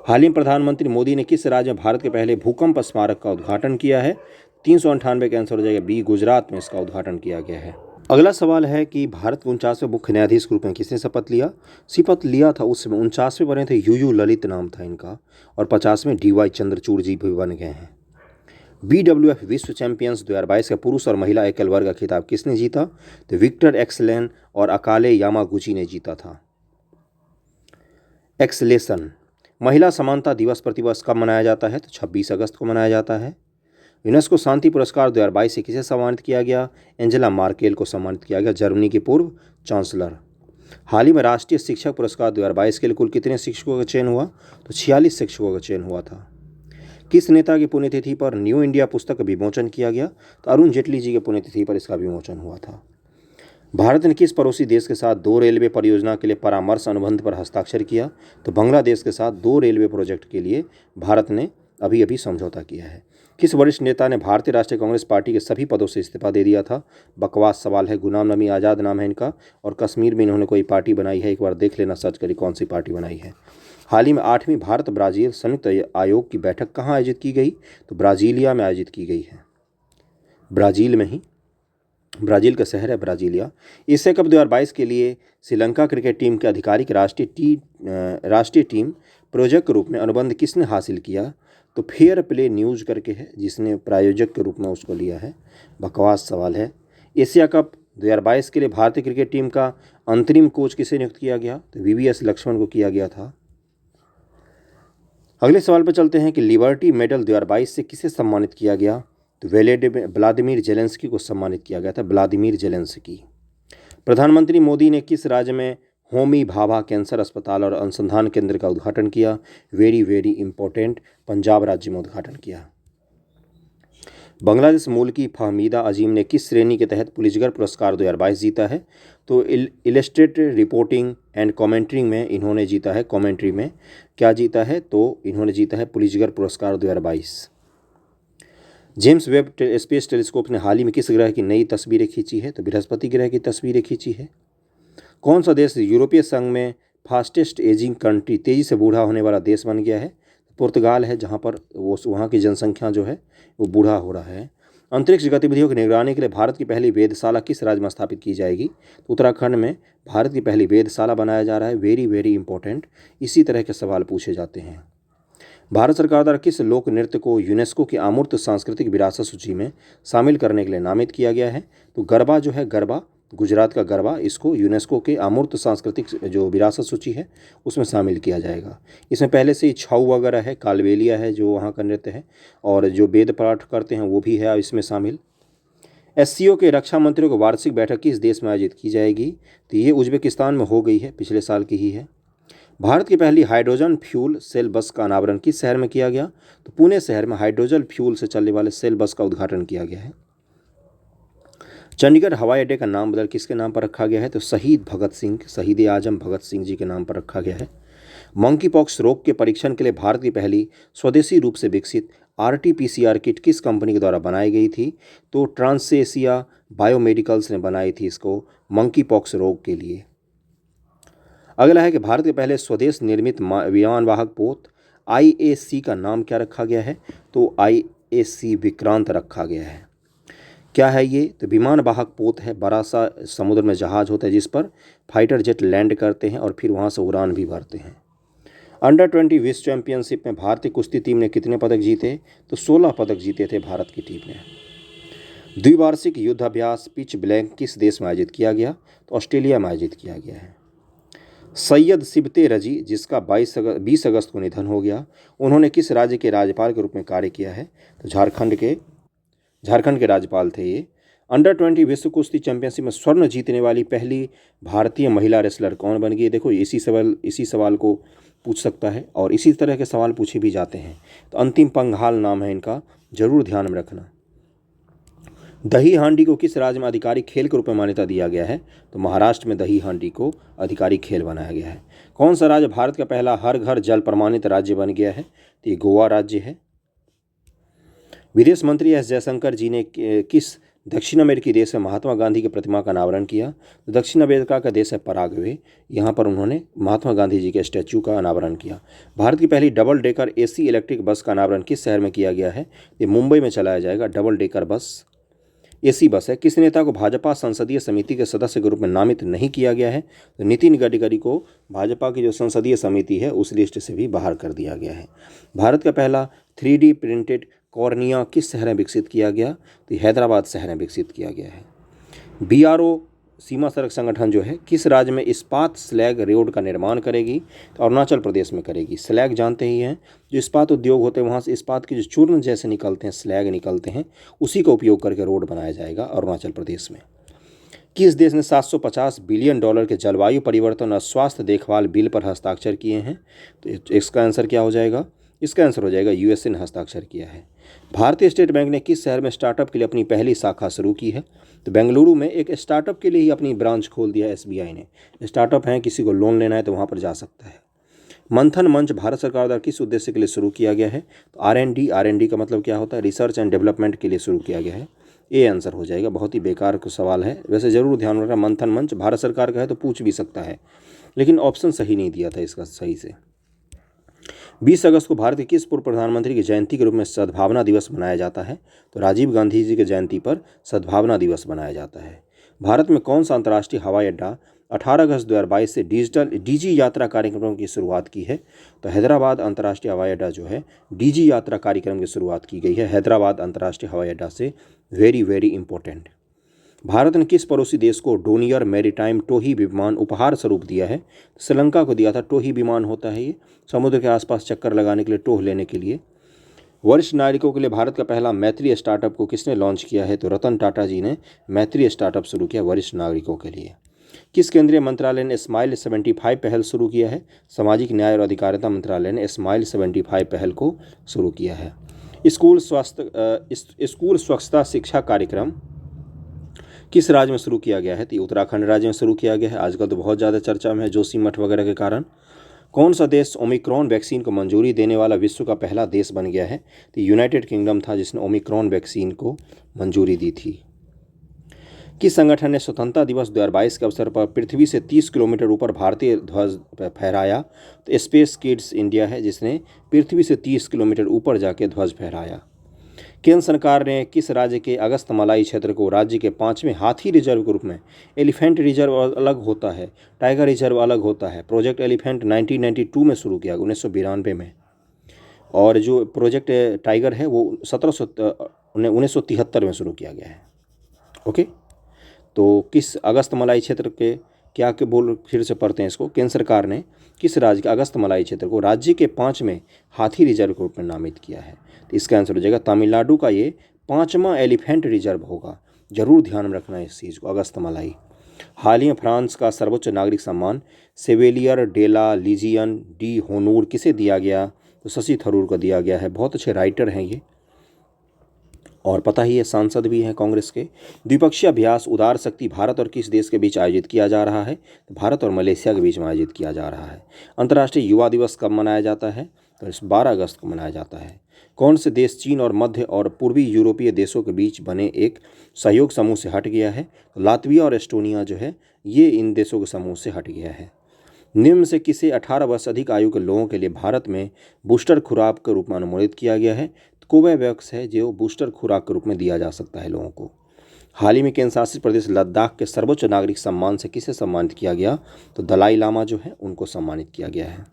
हाल ही में प्रधानमंत्री मोदी ने किस राज्य में भारत के पहले भूकंप स्मारक का उद्घाटन किया है? 398 का आंसर हो जाएगा B, गुजरात में इसका उद्घाटन किया गया है। अगला सवाल है कि भारत के 49वें मुख्य न्यायाधीश के रूप में किसने शपथ लिया? शपथ लिया था उस समय 49वें बने थे UU ललित नाम था इनका, और 50वें DY चंद्रचूड़ जी भी बन गए हैं। BWF विश्व चैंपियंस 2022 का पुरुष और महिला एकल वर्ग का खिताब किसने जीता? तो विक्टर एक्सलेन और अकाले यामागुची ने जीता था। एक्सलेसन। महिला समानता दिवस प्रतिवर्ष कब मनाया जाता है? तो 26 अगस्त को मनाया जाता है। यूनेस्को शांति पुरस्कार 2022 से किसे सम्मानित किया गया? एंजेला मार्केल को सम्मानित किया गया, जर्मनी की पूर्व चांसलर। हाल ही में राष्ट्रीय शिक्षक पुरस्कार 2022 के लिए कुल कितने शिक्षकों का चयन हुआ? तो 46 शिक्षकों का चयन हुआ था। किस नेता की पुण्यतिथि पर न्यू इंडिया पुस्तक का विमोचन किया गया? तो अरुण जेटली जी की पुण्यतिथि पर इसका विमोचन हुआ था। भारत ने किस पड़ोसी देश के साथ 2 रेलवे परियोजना के लिए परामर्श अनुबंध पर हस्ताक्षर किया? तो बांग्लादेश के साथ 2 रेलवे प्रोजेक्ट के लिए भारत ने अभी समझौता किया है। किस वरिष्ठ नेता ने भारतीय राष्ट्रीय कांग्रेस पार्टी के सभी पदों से इस्तीफा दे दिया था? बकवास सवाल है। गुलाम नबी आज़ाद नाम है इनका, और कश्मीर में इन्होंने कोई पार्टी बनाई है, एक बार देख लेना सर्च करिए कौन सी पार्टी बनाई है। हाल ही में 8वीं भारत ब्राज़ील संयुक्त आयोग की बैठक कहाँ आयोजित की गई? तो ब्राज़ीलिया में आयोजित की गई है, ब्राज़ील में ही, ब्राज़ील का शहर है ब्राज़ीलिया। एशिया कप 2022 के लिए श्रीलंका क्रिकेट टीम के आधिकारिक राष्ट्रीय टीम प्रोजेक्ट के रूप में अनुबंध किसने हासिल किया? तो फेयर प्ले न्यूज़ करके है जिसने प्रायोजक के रूप में उसको लिया है। बकवास सवाल है। एशिया कप 2022 के लिए भारतीय क्रिकेट टीम का अंतरिम कोच किसे नियुक्त किया गया? तो VVS लक्ष्मण को किया गया था। अगले सवाल पर चलते हैं कि लिबर्टी मेडल 2022 से किसे सम्मानित किया गया? तो व्लादिमीर जेलेंस्की को सम्मानित किया गया था, व्लादिमीर जेलेंस्की। प्रधानमंत्री मोदी ने किस राज्य में होमी भाभा कैंसर अस्पताल और अनुसंधान केंद्र का उद्घाटन किया? वेरी वेरी इंपॉर्टेंट, पंजाब राज्य में उद्घाटन किया। बांग्लादेश मूल की फहमीदा अजीम ने किस श्रेणी के तहत पुलित्ज़र पुरस्कार 2022 जीता है? तो इलस्ट्रेटेड रिपोर्टिंग एंड कमेंट्री में इन्होंने जीता है। कमेंट्री में क्या जीता है? तो इन्होंने जीता है पुलित्ज़र पुरस्कार 2022। जेम्स वेब स्पेस टेलीस्कोप ने हाल ही में किस ग्रह की नई तस्वीरें खींची है? तो बृहस्पति ग्रह की तस्वीरें खींची है। कौन सा देश यूरोपीय संघ में फास्टेस्ट एजिंग कंट्री, तेज़ी से बूढ़ा होने वाला देश बन गया है। पुर्तगाल है, जहाँ पर वहाँ की जनसंख्या जो है वो बूढ़ा हो रहा है। अंतरिक्ष गतिविधियों की निगरानी के लिए भारत की पहली वेधशाला किस राज्य में स्थापित की जाएगी? तो उत्तराखंड में भारत की पहली वेधशाला बनाया जा रहा है। वेरी वेरी इंपॉर्टेंट, इसी तरह के सवाल पूछे जाते हैं। भारत सरकार द्वारा किस लोक नृत्य को यूनेस्को की अमूर्त सांस्कृतिक विरासत सूची में शामिल करने के लिए नामित किया गया है? तो गरबा जो है, गरबा, गुजरात का गरबा, इसको यूनेस्को के अमूर्त सांस्कृतिक जो विरासत सूची है उसमें शामिल किया जाएगा। इसमें पहले से ही छऊ वगैरह है, कालबेलिया है जो वहाँ का नृत्य है, और जो वेद पाठ करते हैं वो भी है इसमें शामिल। एससीओ के रक्षा मंत्रियों की वार्षिक बैठक किस देश में आयोजित की जाएगी? तो ये उज्बेकिस्तान में हो गई है, पिछले साल की ही है। भारत की पहली हाइड्रोजन फ्यूल सेल बस का अनावरण किस शहर में किया गया? तो पुणे शहर में हाइड्रोजन फ्यूल से चलने वाले सेल बस का उद्घाटन किया गया है। चंडीगढ़ हवाई अड्डे का नाम बदल किसके नाम पर रखा गया है? तो शहीद आजम भगत सिंह जी के नाम पर रखा गया है। मंकी पॉक्स रोग के परीक्षण के लिए भारत की पहली स्वदेशी रूप से विकसित RT-PCR किट किस कंपनी के द्वारा बनाई गई थी? तो ट्रांसेसिया बायोमेडिकल्स ने बनाई थी इसको मंकी पॉक्स रोग के लिए। अगला है कि भारत के पहले स्वदेश निर्मित विमानवाहक पोत IAC का नाम क्या रखा गया है? तो IAC विक्रांत रखा गया है। क्या है ये? तो विमान वाहक पोत है, बड़ा सा समुद्र में जहाज होता है जिस पर फाइटर जेट लैंड करते हैं और फिर वहाँ से उड़ान भी भरते हैं। अंडर-20 विश्व चैंपियनशिप में भारतीय कुश्ती टीम ने कितने पदक जीते? तो 16 पदक जीते थे भारत की टीम ने। द्विवार्षिक युद्धाभ्यास पिच ब्लैंक किस देश में आयोजित किया गया? तो ऑस्ट्रेलिया में आयोजित किया गया है। सैयद सिबते रजी, जिसका 20 अगस्त को निधन हो गया, उन्होंने किस राज्य के राज्यपाल के रूप में कार्य किया है? तो झारखंड के राज्यपाल थे ये। अंडर-20 विश्व कुश्ती चैंपियनशिप में स्वर्ण जीतने वाली पहली भारतीय महिला रेसलर कौन बन गई? देखो इसी सवाल को पूछ सकता है और इसी तरह के सवाल पूछे भी जाते हैं। तो अंतिम पंघाल नाम है इनका, जरूर ध्यान में रखना। दही हांडी को किस राज्य में आधिकारिक खेल के रूप में मान्यता दिया गया है? तो महाराष्ट्र में दही हांडी को आधिकारिक खेल बनाया गया है। कौन सा राज्य भारत का पहला हर घर जल प्रमाणित राज्य बन गया है? तो ये गोवा राज्य है। विदेश मंत्री एस जयशंकर जी ने किस दक्षिण अमेरिकी देश में महात्मा गांधी की प्रतिमा का अनावरण किया? तो दक्षिण अमेरिका का देश है पराग्वे, यहाँ पर उन्होंने महात्मा गांधी जी के स्टैचू का अनावरण किया। भारत की पहली double decker AC electric bus का अनावरण किस शहर में किया गया है? ये मुंबई में चलाया जाएगा। डबल डेकर बस AC बस है। किस नेता को भाजपा संसदीय समिति के सदस्य के रूप में नामित नहीं किया गया है? तो नितिन गडकरी को भाजपा की जो संसदीय समिति है उस लिस्ट से भी बाहर कर दिया गया है। भारत का पहला 3D प्रिंटेड कॉर्निया किस शहर में विकसित किया गया? तो हैदराबाद शहर में विकसित किया गया है। BRO सीमा सड़क संगठन जो है किस राज्य में इस्पात स्लैग रोड का निर्माण करेगी? तो अरुणाचल प्रदेश में करेगी। स्लैग जानते ही हैं, जो इस्पात उद्योग होते हैं वहाँ से इस्पात के जो चूर्ण जैसे निकलते हैं, स्लैग निकलते हैं, उसी का उपयोग करके रोड बनाया जाएगा अरुणाचल प्रदेश में। किस देश ने $750 बिलियन के जलवायु परिवर्तन और स्वास्थ्य देखभाल बिल पर हस्ताक्षर किए हैं? तो इसका आंसर क्या हो जाएगा? इसका आंसर हो जाएगा USA ने हस्ताक्षर किया है। भारतीय स्टेट बैंक ने किस शहर में स्टार्टअप के लिए अपनी पहली शाखा शुरू की है? तो बेंगलुरु में एक स्टार्टअप के लिए ही अपनी ब्रांच खोल दिया है SBI ने। स्टार्टअप है, किसी को लोन लेना है तो वहाँ पर जा सकता है। मंथन मंच भारत सरकार द्वारा किस उद्देश्य के लिए शुरू किया गया है? तो R&D का मतलब क्या होता है? रिसर्च एंड डेवलपमेंट के लिए शुरू किया गया है। ये आंसर हो जाएगा। बहुत ही बेकार का सवाल है, वैसे ज़रूर ध्यान रखना। मंथन मंच भारत सरकार का है तो पूछ भी सकता है, लेकिन ऑप्शन सही नहीं दिया था इसका सही से। 20 अगस्त को भारत के किस पूर्व प्रधानमंत्री की जयंती के रूप में सद्भावना दिवस मनाया जाता है? तो राजीव गांधी जी की जयंती पर सद्भावना दिवस मनाया जाता है। भारत में कौन सा अंतर्राष्ट्रीय हवाई अड्डा 18 अगस्त 2022 से DG यात्रा कार्यक्रम की शुरुआत की है? तो हैदराबाद अंतर्राष्ट्रीय हवाई अड्डा जो है DG यात्रा कार्यक्रम की शुरुआत की गई है हैदराबाद अंतर्राष्ट्रीय हवाई अड्डा से। Very very important. भारत ने किस पड़ोसी देश को डोनियर मैरीटाइम टोही विमान उपहार स्वरूप दिया है? श्रीलंका को दिया था। टोही विमान होता है ये, समुद्र के आसपास चक्कर लगाने के लिए, टोह लेने के लिए। वरिष्ठ नागरिकों के लिए भारत का पहला मैत्री स्टार्टअप को किसने लॉन्च किया है? तो रतन टाटा जी ने मैत्री स्टार्टअप शुरू किया वरिष्ठ नागरिकों के लिए। किस केंद्रीय मंत्रालय ने स्माइल 75 पहल शुरू किया है? सामाजिक न्याय और अधिकारिता मंत्रालय ने स्माइल 75 पहल को शुरू किया है। स्कूल स्वच्छता शिक्षा कार्यक्रम किस राज्य में शुरू किया गया है? तो उत्तराखंड राज्य में शुरू किया गया है। आजकल तो बहुत ज़्यादा चर्चा में है जोशीमठ वगैरह के कारण। कौन सा देश ओमिक्रॉन वैक्सीन को मंजूरी देने वाला विश्व का पहला देश बन गया है? तो यूनाइटेड किंगडम था जिसने ओमिक्रॉन वैक्सीन को मंजूरी दी थी। किस संगठन ने स्वतंत्रता दिवस 2022 के अवसर पर पृथ्वी से 30 किलोमीटर ऊपर भारतीय ध्वज फहराया? तो स्पेस किड्स इंडिया है जिसने पृथ्वी से 30 किलोमीटर ऊपर जाके ध्वज फहराया। केंद्र सरकार ने किस राज्य के अगस्त मलाई क्षेत्र को राज्य के 5वें हाथी रिजर्व के रूप में, एलिफेंट रिजर्व अलग होता है, टाइगर रिजर्व अलग होता है, प्रोजेक्ट एलिफेंट 1992 में शुरू किया, 1992 में, और जो प्रोजेक्ट टाइगर है वो 1973 में शुरू किया गया है। ओके, तो किस अगस्त मलाई क्षेत्र के क्या के बोल फिर से पढ़ते हैं इसको। केंद्र सरकार ने किस राज्य के अगस्त मलाई क्षेत्र को राज्य के 5वें हाथी रिजर्व के रूप में नामित किया है? तो इसका आंसर हो जाएगा तमिलनाडु का ये 5वां एलिफेंट रिजर्व होगा। जरूर ध्यान में रखना है इस चीज़ को, अगस्त मलाई। हाल ही में फ्रांस का सर्वोच्च नागरिक सम्मान सेवेलियर डेला लीजियन डी होनूर किसे दिया गया? तो शशि थरूर को दिया गया है। बहुत अच्छे राइटर हैं ये, और पता ही है सांसद भी हैं कांग्रेस के। द्विपक्षीय अभ्यास उदार शक्ति भारत और किस देश के बीच आयोजित किया जा रहा है? तो भारत और मलेशिया के बीच में आयोजित किया जा रहा है। अंतर्राष्ट्रीय युवा दिवस कब मनाया जाता है? तो इस 12 अगस्त को मनाया जाता है। कौन से देश चीन और मध्य और पूर्वी यूरोपीय देशों के बीच बने एक सहयोग समूह से हट गया है? तो लातविया और एस्टोनिया जो है ये इन देशों के समूह से हट गया है। निम्न से किसे 18 वर्ष अधिक आयु के लोगों के लिए भारत में बूस्टर खुराक के रूप में अनुमोदित किया गया है? तो कोवैक्स है जो बूस्टर खुराक के रूप में दिया जा सकता है लोगों को। हाल ही में केंद्र शासित प्रदेश लद्दाख के सर्वोच्च नागरिक सम्मान से किसे सम्मानित किया गया? तो दलाई लामा जो है उनको सम्मानित किया गया है।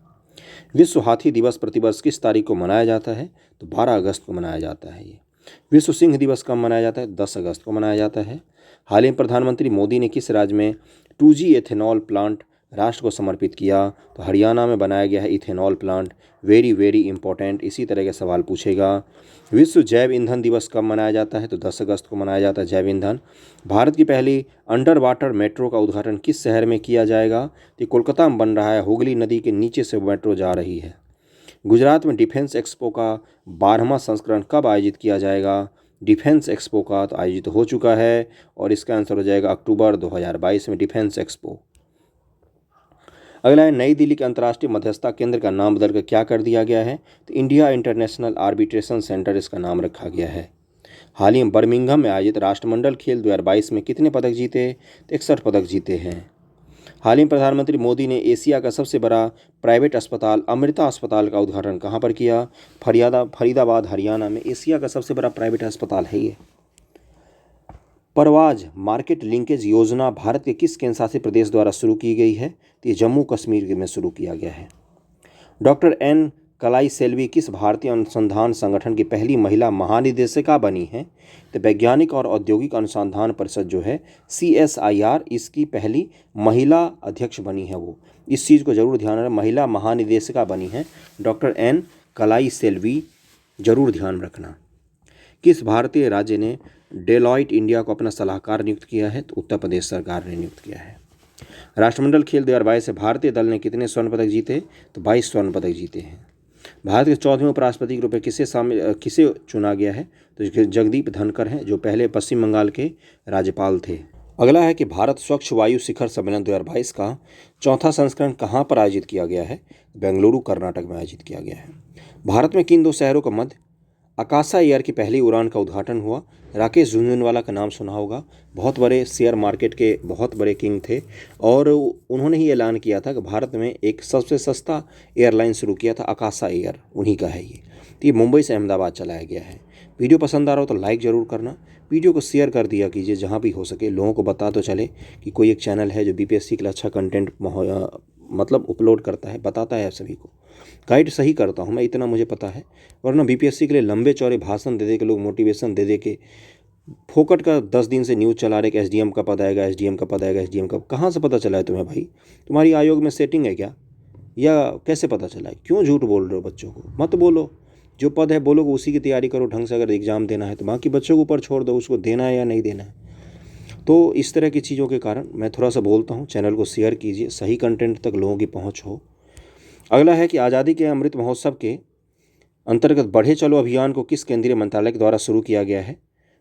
विश्व हाथी दिवस प्रतिवर्ष किस तारीख को मनाया जाता है? तो 12 अगस्त को मनाया जाता है ये। विश्व सिंह दिवस कब मनाया जाता है? 10 अगस्त को मनाया जाता है। हाल ही में प्रधानमंत्री मोदी ने किस राज्य में 2G एथेनॉल प्लांट राष्ट्र को समर्पित किया? तो हरियाणा में बनाया गया है ethanol plant. Very very important, इसी तरह के सवाल पूछेगा। विश्व जैव ईंधन दिवस कब मनाया जाता है? तो 10 अगस्त को मनाया जाता है जैव ईंधन। भारत की पहली अंडर वाटर मेट्रो का उद्घाटन किस शहर में किया जाएगा? तो कोलकाता में बन रहा है, हुगली नदी के नीचे से मेट्रो जा रही है। गुजरात में डिफेंस एक्सपो का 12वां संस्करण कब आयोजित किया जाएगा? डिफेंस एक्सपो का तो आयोजित हो चुका है, और इसका आंसर हो जाएगा अक्टूबर 2022 में डिफेंस एक्सपो। अगला है नई दिल्ली के अंतर्राष्ट्रीय मध्यस्थता केंद्र का नाम बदलकर क्या कर दिया गया है? तो इंडिया इंटरनेशनल आर्बिट्रेशन सेंटर इसका नाम रखा गया है। हाल ही में बर्मिंघम में आयोजित राष्ट्रमंडल खेल 2022 में कितने पदक जीते? तो 61 पदक जीते हैं। हाल ही में प्रधानमंत्री मोदी ने एशिया का सबसे बड़ा प्राइवेट अस्पताल अमृता अस्पताल का उद्घाटन कहाँ पर किया? फरीदाबाद हरियाणा में एशिया का सबसे बड़ा प्राइवेट अस्पताल है ये। परवाज मार्केट लिंकेज योजना भारत के किस केंद्र शासित प्रदेश द्वारा शुरू की गई है? तो ये जम्मू कश्मीर में शुरू किया गया है। डॉक्टर एन कलाई सेल्वी किस भारतीय अनुसंधान संगठन की पहली महिला महानिदेशिका बनी है? तो वैज्ञानिक और औद्योगिक अनुसंधान परिषद जो है CSIR, इसकी पहली महिला अध्यक्ष बनी है वो। इस चीज़ को जरूर ध्यान रखना, महिला महानिदेशिका बनी है डॉक्टर एन कलाई सेल्वी, जरूर ध्यान रखना। किस भारतीय राज्य ने डेलॉइट इंडिया को अपना सलाहकार नियुक्त किया है? तो उत्तर प्रदेश सरकार ने नियुक्त किया है। राष्ट्रमंडल खेल 2022 से भारतीय दल ने कितने स्वर्ण पदक जीते? तो 22 स्वर्ण पदक जीते हैं। भारत के 14वें उपराष्ट्रपति के रूप में किसे चुना गया है? तो जगदीप धनखड़ हैं जो पहले पश्चिम बंगाल के राज्यपाल थे। अगला है कि भारत स्वच्छ वायु शिखर सम्मेलन 2022 का चौथा संस्करण कहाँ पर आयोजित किया गया है? बेंगलुरु कर्नाटक में आयोजित किया गया है। भारत में किन दो शहरों के मध्य आकाशा एयर की पहली उड़ान का उद्घाटन हुआ? राकेश झुनझुनवाला का नाम सुना होगा, बहुत बड़े शेयर मार्केट के बहुत बड़े किंग थे, और उन्होंने ही ऐलान किया था कि भारत में एक सबसे सस्ता एयरलाइन शुरू किया था, आकाशा एयर, उन्हीं का है ये। तो ये मुंबई से अहमदाबाद चलाया गया है। वीडियो पसंद आ रहा हो तो लाइक ज़रूर करना, वीडियो को शेयर कर दिया कीजिए जहाँ भी हो सके, लोगों को बता तो चले कि कोई एक चैनल है जो BPSC के लिए अच्छा कंटेंट मतलब अपलोड करता है, बताता है सभी को। गाइड सही करता हूँ मैं, इतना मुझे पता है, वरना BPSC के लिए लंबे चौड़े भाषण दे दे के लोग, मोटिवेशन दे दे के फोकट का 10 दिन से न्यूज़ चला रहे कि SDM का पद आएगा, SDM का पद आएगा, SDM का। कहाँ से पता चला है तुम्हें भाई? तुम्हारी आयोग में सेटिंग है क्या, या कैसे पता चला है? क्यों झूठ बोल रहे हो? बच्चों को मत बोलो, जो पद है बोलोगे उसी की तैयारी करो ढंग से। अगर एग्ज़ाम देना है तो बाकी बच्चों को ऊपर छोड़ दो, उसको देना है या नहीं देना है। तो इस तरह की चीज़ों के कारण मैं थोड़ा सा बोलता हूँ, चैनल को शेयर कीजिए, सही कंटेंट तक लोगों की पहुँच हो। अगला है कि आज़ादी के अमृत महोत्सव के अंतर्गत बढ़े चलो अभियान को किस केंद्रीय मंत्रालय के द्वारा शुरू किया गया है?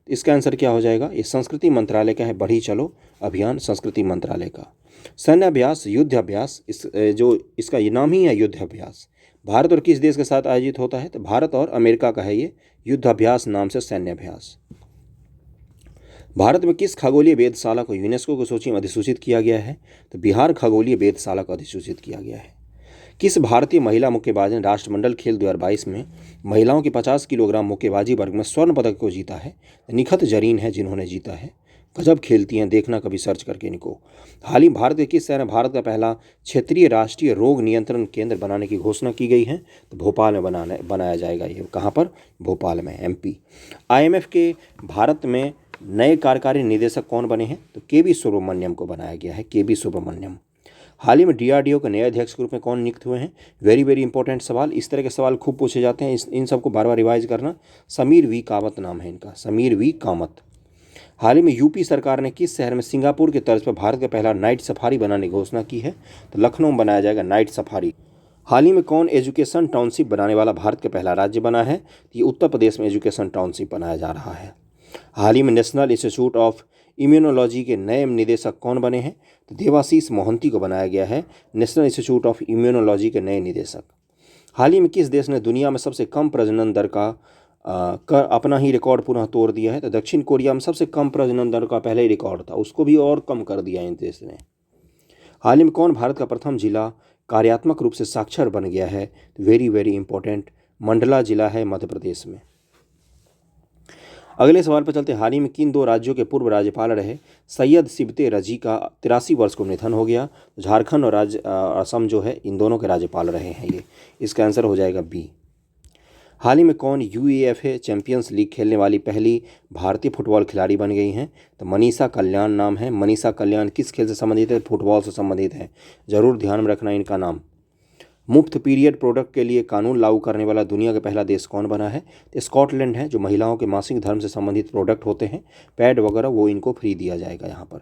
इसका आंसर क्या हो जाएगा? ये संस्कृति मंत्रालय का है, बढ़ी चलो अभियान संस्कृति मंत्रालय का। सैन्य अभ्यास, युद्ध अभ्यास, इसका ये नाम ही है युद्ध अभ्यास, भारत और किस देश के साथ आयोजित होता है? तो भारत और अमेरिका का है ये युद्ध अभ्यास नाम से सैन्य अभ्यास। भारत में किस खगोलीय वेधशाला को यूनेस्को की सूची में अधिसूचित किया गया है? तो बिहार खगोलीय वेधशाला को अधिसूचित किया गया है। किस भारतीय महिला मुक्केबाज ने राष्ट्रमंडल खेल 2022 में महिलाओं के 50 किलोग्राम मुक्केबाजी वर्ग में स्वर्ण पदक को जीता है? निखत जरीन है जिन्होंने जीता है। गजब खेलती हैं, देखना कभी सर्च करके इनको। हाल ही भारत के किस शहर में भारत का पहला क्षेत्रीय राष्ट्रीय रोग नियंत्रण केंद्र बनाने की घोषणा की गई है? तो भोपाल में बनाया जाएगा। ये कहाँ पर? भोपाल में, MP। IMF के भारत में नए कार्यकारी निदेशक कौन बने हैं? तो KB सुब्रमण्यम को बनाया गया है, KB सुब्रमण्यम। हाल ही में DRDO के नए अध्यक्ष के रूप में कौन नियुक्त हुए हैं? वेरी वेरी इंपॉर्टेंट सवाल, इस तरह के सवाल खूब पूछे जाते हैं, इन सबको बार बार रिवाइज करना। समीर V कामत नाम है इनका, समीर V कामत। हाल ही में UP सरकार ने किस शहर में सिंगापुर के तर्ज पर भारत का पहला नाइट सफारी बनाने की घोषणा की है? तो लखनऊ में बनाया जाएगा नाइट सफारी। हाल ही में कौन एजुकेशन टाउनशिप बनाने वाला भारत का पहला राज्य बना है? तो ये उत्तर प्रदेश में एजुकेशन टाउनशिप बनाया जा रहा है। हाल ही में नेशनल इंस्टीट्यूट ऑफ इम्यूनोलॉजी के नए निदेशक कौन बने हैं? तो देवाशीष मोहंती को बनाया गया है नेशनल इंस्टीट्यूट ऑफ इम्यूनोलॉजी के नए निदेशक। हाल ही में किस देश ने दुनिया में सबसे कम प्रजनन दर का अपना ही रिकॉर्ड पुनः तोड़ दिया है? तो दक्षिण कोरिया में सबसे कम प्रजनन दर का पहले ही रिकॉर्ड था, उसको भी और कम कर दिया इन देश ने। हाल ही में कौन भारत का प्रथम जिला कार्यात्मक रूप से साक्षर बन गया है? तो वेरी वेरी इंपॉर्टेंट, मंडला जिला है मध्य प्रदेश में। अगले सवाल पर चलते। हाल ही में किन 2 राज्यों के पूर्व राज्यपाल रहे सैयद सिबते रजी का 83 वर्ष को निधन हो गया? झारखंड और असम जो है, इन दोनों के राज्यपाल रहे हैं ये। इसका आंसर हो जाएगा B। हाल ही में कौन UEFA चैंपियंस लीग खेलने वाली पहली भारतीय फुटबॉल खिलाड़ी बन गई हैं? तो मनीषा कल्याण नाम है। मनीषा कल्याण किस खेल से संबंधित है? फुटबॉल से संबंधित है, जरूर ध्यान में रखना इनका नाम। मुफ्त पीरियड प्रोडक्ट के लिए कानून लागू करने वाला दुनिया का पहला देश कौन बना है? तो स्कॉटलैंड है। जो महिलाओं के मासिक धर्म से संबंधित प्रोडक्ट होते हैं, पैड वगैरह, वो इनको फ्री दिया जाएगा यहाँ पर।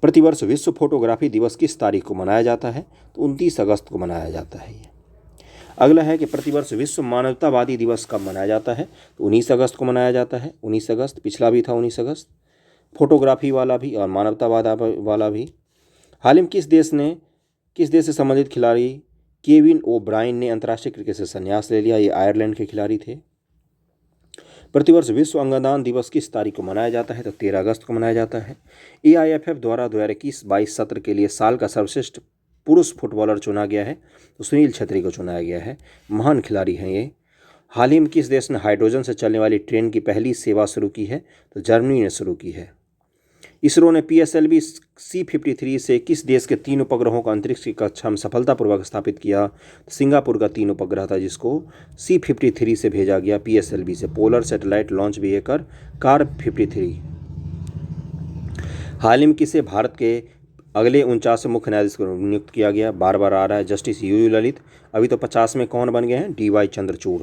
प्रतिवर्ष विश्व फोटोग्राफी दिवस किस तारीख को मनाया जाता है? तो 29 अगस्त को मनाया जाता है ये। अगला है कि प्रतिवर्ष विश्व मानवतावादी दिवस कब मनाया जाता है? तो 19 अगस्त को मनाया जाता है, 19 अगस्त। पिछला भी था 19 अगस्त, फोटोग्राफी वाला भी और मानवतावाद वाला भी। हाल ही में किस देश से संबंधित खिलाड़ी केविन ओब्रायन ने अंतर्राष्ट्रीय क्रिकेट से संन्यास ले लिया? ये आयरलैंड के खिलाड़ी थे। प्रतिवर्ष विश्व अंगदान दिवस किस तारीख को मनाया जाता है? तो 13 अगस्त को मनाया जाता है। AIFF द्वारा 2021-22 सत्र के लिए साल का सर्वश्रेष्ठ पुरुष फुटबॉलर चुना गया है, तो सुनील छेत्री को चुनाया गया है। महान खिलाड़ी हैं ये। हाल ही में किस देश ने हाइड्रोजन से चलने वाली ट्रेन की पहली सेवा शुरू की है? तो जर्मनी ने शुरू की है। इसरो ने PSLV C-53 से किस देश के 3 उपग्रहों को अंतरिक्ष की कक्षा में सफलतापूर्वक स्थापित किया? तो सिंगापुर का 3 उपग्रह था जिसको C-53 से भेजा गया, PSLV से, polar satellite launch vehicle car 53। हाल ही में किसे भारत के अगले 49 मुख्य न्यायाधीश को नियुक्त किया गया? बार बार आ रहा है, जस्टिस UU ललित। अभी तो 50 में कौन बन गए हैं? DY चंद्रचूड़।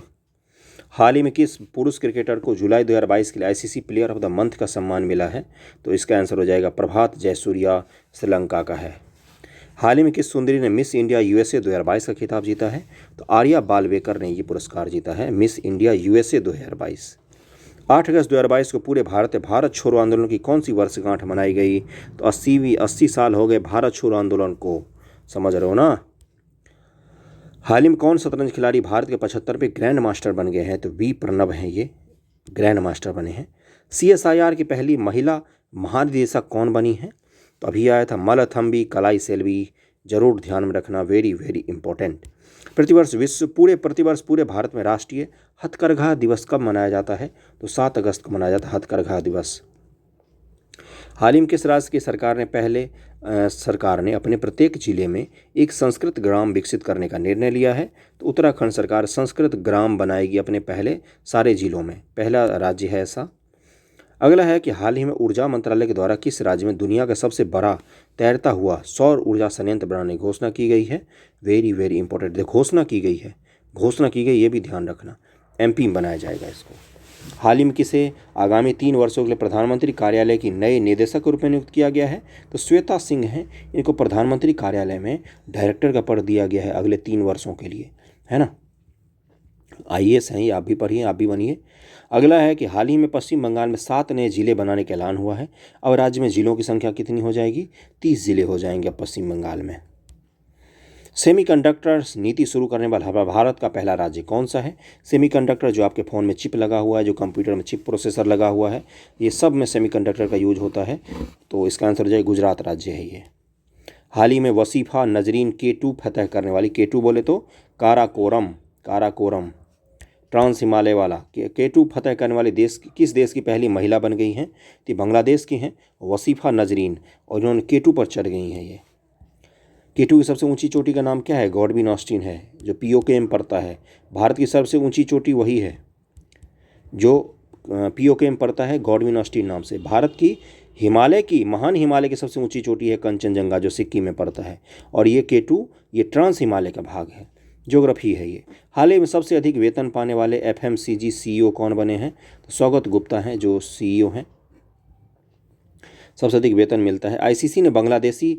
हाल ही में किस पुरुष क्रिकेटर को जुलाई 2022 के लिए ICC player of the month का सम्मान मिला है? तो इसका आंसर हो जाएगा प्रभात जयसूर्या, श्रीलंका का है। हाल ही में किस सुंदरी ने मिस इंडिया USA 2022 का खिताब जीता है? तो आर्या बालवेकर ने ये पुरस्कार जीता है, मिस इंडिया USA 2022। 8 अगस्त 2022 को पूरे भारत छोड़ो आंदोलन की कौन सी वर्षगांठ मनाई गई? तो 80 साल हो गए भारत छोड़ो आंदोलन को, समझ रहे हो ना। हाल ही में कौन शतरंज खिलाड़ी भारत के 75वें ग्रैंड मास्टर बन गए हैं? तो V प्रणब हैं, ये ग्रैंड मास्टर बने हैं। CSIR की पहली महिला महानिदेशक कौन बनी है? तो अभी आया था मलथम्बी कलाई सेल्वी, जरूर ध्यान में रखना, वेरी वेरी इंपॉर्टेंट। प्रतिवर्ष पूरे भारत में राष्ट्रीय हथकरघा दिवस कब मनाया जाता है? तो 7 अगस्त को मनाया जाता है हथकरघा दिवस। हाल ही में किस राज्य की सरकार ने अपने प्रत्येक जिले में एक संस्कृत ग्राम विकसित करने का निर्णय लिया है? तो उत्तराखंड सरकार संस्कृत ग्राम बनाएगी अपने पहले सारे जिलों में, पहला राज्य है ऐसा। अगला है कि हाल ही में ऊर्जा मंत्रालय के द्वारा किस राज्य में दुनिया का सबसे बड़ा तैरता हुआ सौर ऊर्जा संयंत्र बनाने की घोषणा की गई है? वेरी वेरी इंपॉर्टेंट, घोषणा की गई, ये भी ध्यान रखना। MP में बनाया जाएगा इसको। हाल ही में किसे आगामी 3 वर्षों के लिए प्रधानमंत्री कार्यालय की नए निदेशक के रूप में नियुक्त किया गया है? तो श्वेता सिंह हैं, इनको प्रधानमंत्री कार्यालय में डायरेक्टर का पद दिया गया है अगले 3 वर्षों के लिए, है ना। IAS हैं, आप भी पढ़िए, आप भी बनिए। अगला है कि हाल ही में पश्चिम बंगाल में 7 नए जिले बनाने का ऐलान हुआ है। अब राज्य में जिलों की संख्या कितनी हो जाएगी? 30 जिले हो जाएंगे अब पश्चिम बंगाल में। सेमीकंडक्टर्स नीति शुरू करने वाला भारत का पहला राज्य कौन सा है? सेमीकंडक्टर जो आपके फ़ोन में चिप लगा हुआ है, जो कंप्यूटर में चिप प्रोसेसर लगा हुआ है, ये सब में सेमीकंडक्टर का यूज होता है। तो इसका आंसर हो जाए गुजरात राज्य है ये। हाल ही में वसीफ़ा नजरीन K2 फतह करने वाली, K2 बोले तो काराकोरम ट्रांस हिमालय वाला K2 फतह करने वाले किस देश की पहली महिला बन गई हैं? तो बांग्लादेश की हैं वसीफ़ा नजरीन, और इन्होंने K2 पर चढ़ गई हैं। ये K2 की सबसे ऊंची चोटी का नाम क्या है? गॉडविन ऑस्टिन है, जो POK में पड़ता है। भारत की सबसे ऊंची चोटी वही है जो POK में पड़ता है, गॉडविन ऑस्टिन नाम से। भारत की महान हिमालय की सबसे ऊंची चोटी है कंचनजंगा, जो सिक्किम में पड़ता है। और ये K2 ये ट्रांस हिमालय का भाग है। ज्योग्राफी है ये। हाल ही में सबसे अधिक वेतन पाने वाले FMCG CEO कौन बने हैं? तो सौगत गुप्ता हैं जो CEO हैं, सबसे अधिक वेतन मिलता है। ICC ने बांग्लादेशी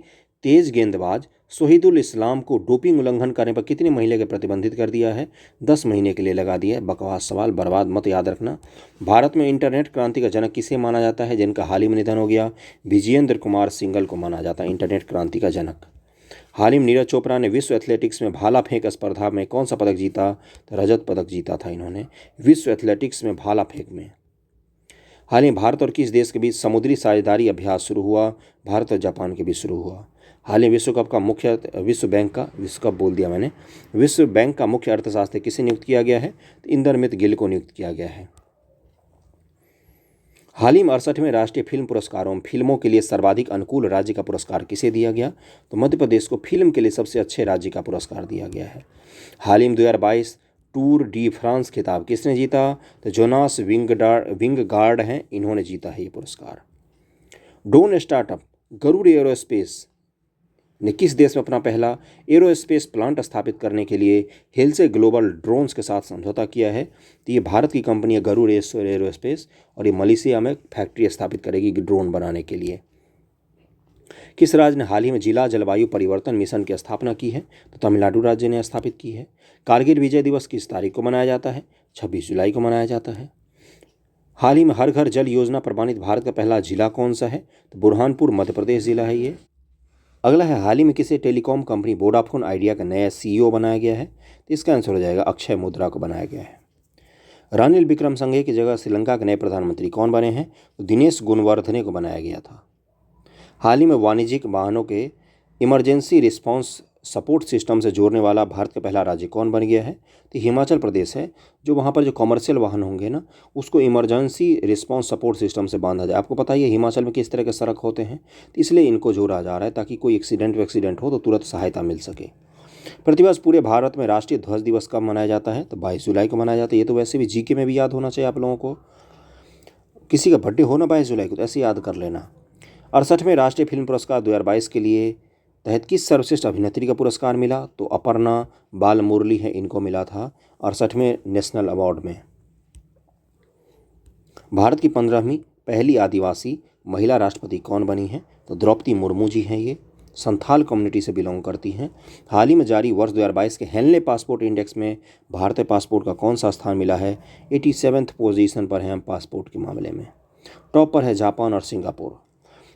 तेज गेंदबाज सोहिदुल इस्लाम को डोपिंग उल्लंघन करने पर कितने महीने के प्रतिबंधित कर दिया है? 10 महीने के लिए लगा दिया है। बकवास सवाल, बर्बाद मत याद रखना। भारत में इंटरनेट क्रांति का जनक किसे माना जाता है? जिनका हाल ही में निधन हो गया, विजयेंद्र कुमार सिंघल को माना जाता है इंटरनेट क्रांति का जनक। हाल ही में नीरज चोपड़ा ने विश्व एथलेटिक्स में भाला फेंक स्पर्धा में कौन सा पदक जीता? तो रजत पदक जीता था इन्होंने विश्व एथलेटिक्स में भाला फेंक में। हाल ही भारत और किस देश के बीच समुद्री साझेदारी अभ्यास शुरू हुआ? भारत और जापान के बीच शुरू हुआ। हाल ही विश्व बैंक का मुख्य अर्थशास्त्री किसे नियुक्त किया गया है? तो इंदरमित गिल को नियुक्त किया गया है। हाल ही में 68वें राष्ट्रीय फिल्म पुरस्कारों में फिल्मों के लिए सर्वाधिक अनुकूल राज्य का पुरस्कार किसे दिया गया? तो मध्य प्रदेश को फिल्म के लिए सबसे अच्छे राज्य का पुरस्कार दिया गया है। हाल ही में 2022 टूर डी फ्रांस खिताब किसने जीता? तो जोनास विंगगार्ड हैं, इन्होंने जीता है ये पुरस्कार। ड्रोन स्टार्टअप गरुड़ एरोस्पेस ने किस देश में अपना पहला एरोस्पेस प्लांट स्थापित करने के लिए हेल्से ग्लोबल ड्रोन्स के साथ समझौता किया है? तो ये भारत की कंपनी है गरुड़ एरोस्पेस, और ये मलेशिया में फैक्ट्री स्थापित करेगी ड्रोन बनाने के लिए। किस राज्य ने हाल ही में जिला जलवायु परिवर्तन मिशन की स्थापना की है? तो तमिलनाडु राज्य ने स्थापित की है। कारगिल विजय दिवस किस तारीख को मनाया जाता है? 26 जुलाई को मनाया जाता है। हाल ही में हर घर जल योजना प्रमाणित भारत का पहला जिला कौन सा है? तो बुरहानपुर मध्य प्रदेश जिला है ये। अगला है हाल ही में किसे टेलीकॉम कंपनी वोडाफोन आइडिया का नया CEO बनाया गया है? तो इसका आंसर हो जाएगा अक्षय मुद्रा को बनाया गया है। रानिल विक्रमसिंघे की जगह श्रीलंका के नए प्रधानमंत्री कौन बने हैं? तो दिनेश गुणवर्धने को बनाया गया था। हाल ही में वाणिज्यिक वाहनों के इमरजेंसी रिस्पांस सपोर्ट सिस्टम से जोड़ने वाला भारत का पहला राज्य कौन बन गया है? तो हिमाचल प्रदेश है, जो वहाँ पर जो कमर्शियल वाहन होंगे ना, उसको इमरजेंसी रिस्पांस सपोर्ट सिस्टम से बांधा जाए। आपको पता ही है हिमाचल में किस तरह के सड़क होते हैं, तो इसलिए इनको जोड़ा जा रहा है ताकि कोई एक्सीडेंट हो तो तुरंत सहायता मिल सके। प्रतिवर्ष पूरे भारत में राष्ट्रीय ध्वज दिवस कब मनाया जाता है? तो 22 जुलाई को मनाया जाता है। ये तो वैसे भी GK में भी याद होना चाहिए आप लोगों को। किसी का बर्थडे हो ना 22 जुलाई को, तो ऐसे याद कर लेना। 68वें राष्ट्रीय फिल्म पुरस्कार 2022 के लिए तहत किस सर्वश्रेष्ठ अभिनेत्री का पुरस्कार मिला? तो अपर्णा बालमुरली है, इनको मिला था 68वें नेशनल अवार्ड में। भारत की 15वीं पहली आदिवासी महिला राष्ट्रपति कौन बनी है? तो द्रौपदी मुर्मू जी हैं, ये संथाल कम्युनिटी से बिलोंग करती हैं। हाल ही में जारी वर्ष 2022 के हेनले पासपोर्ट इंडेक्स में भारतीय पासपोर्ट का कौन सा स्थान मिला है? 87th पोजीशन पर है हम पासपोर्ट के मामले में। टॉप पर है जापान और सिंगापुर।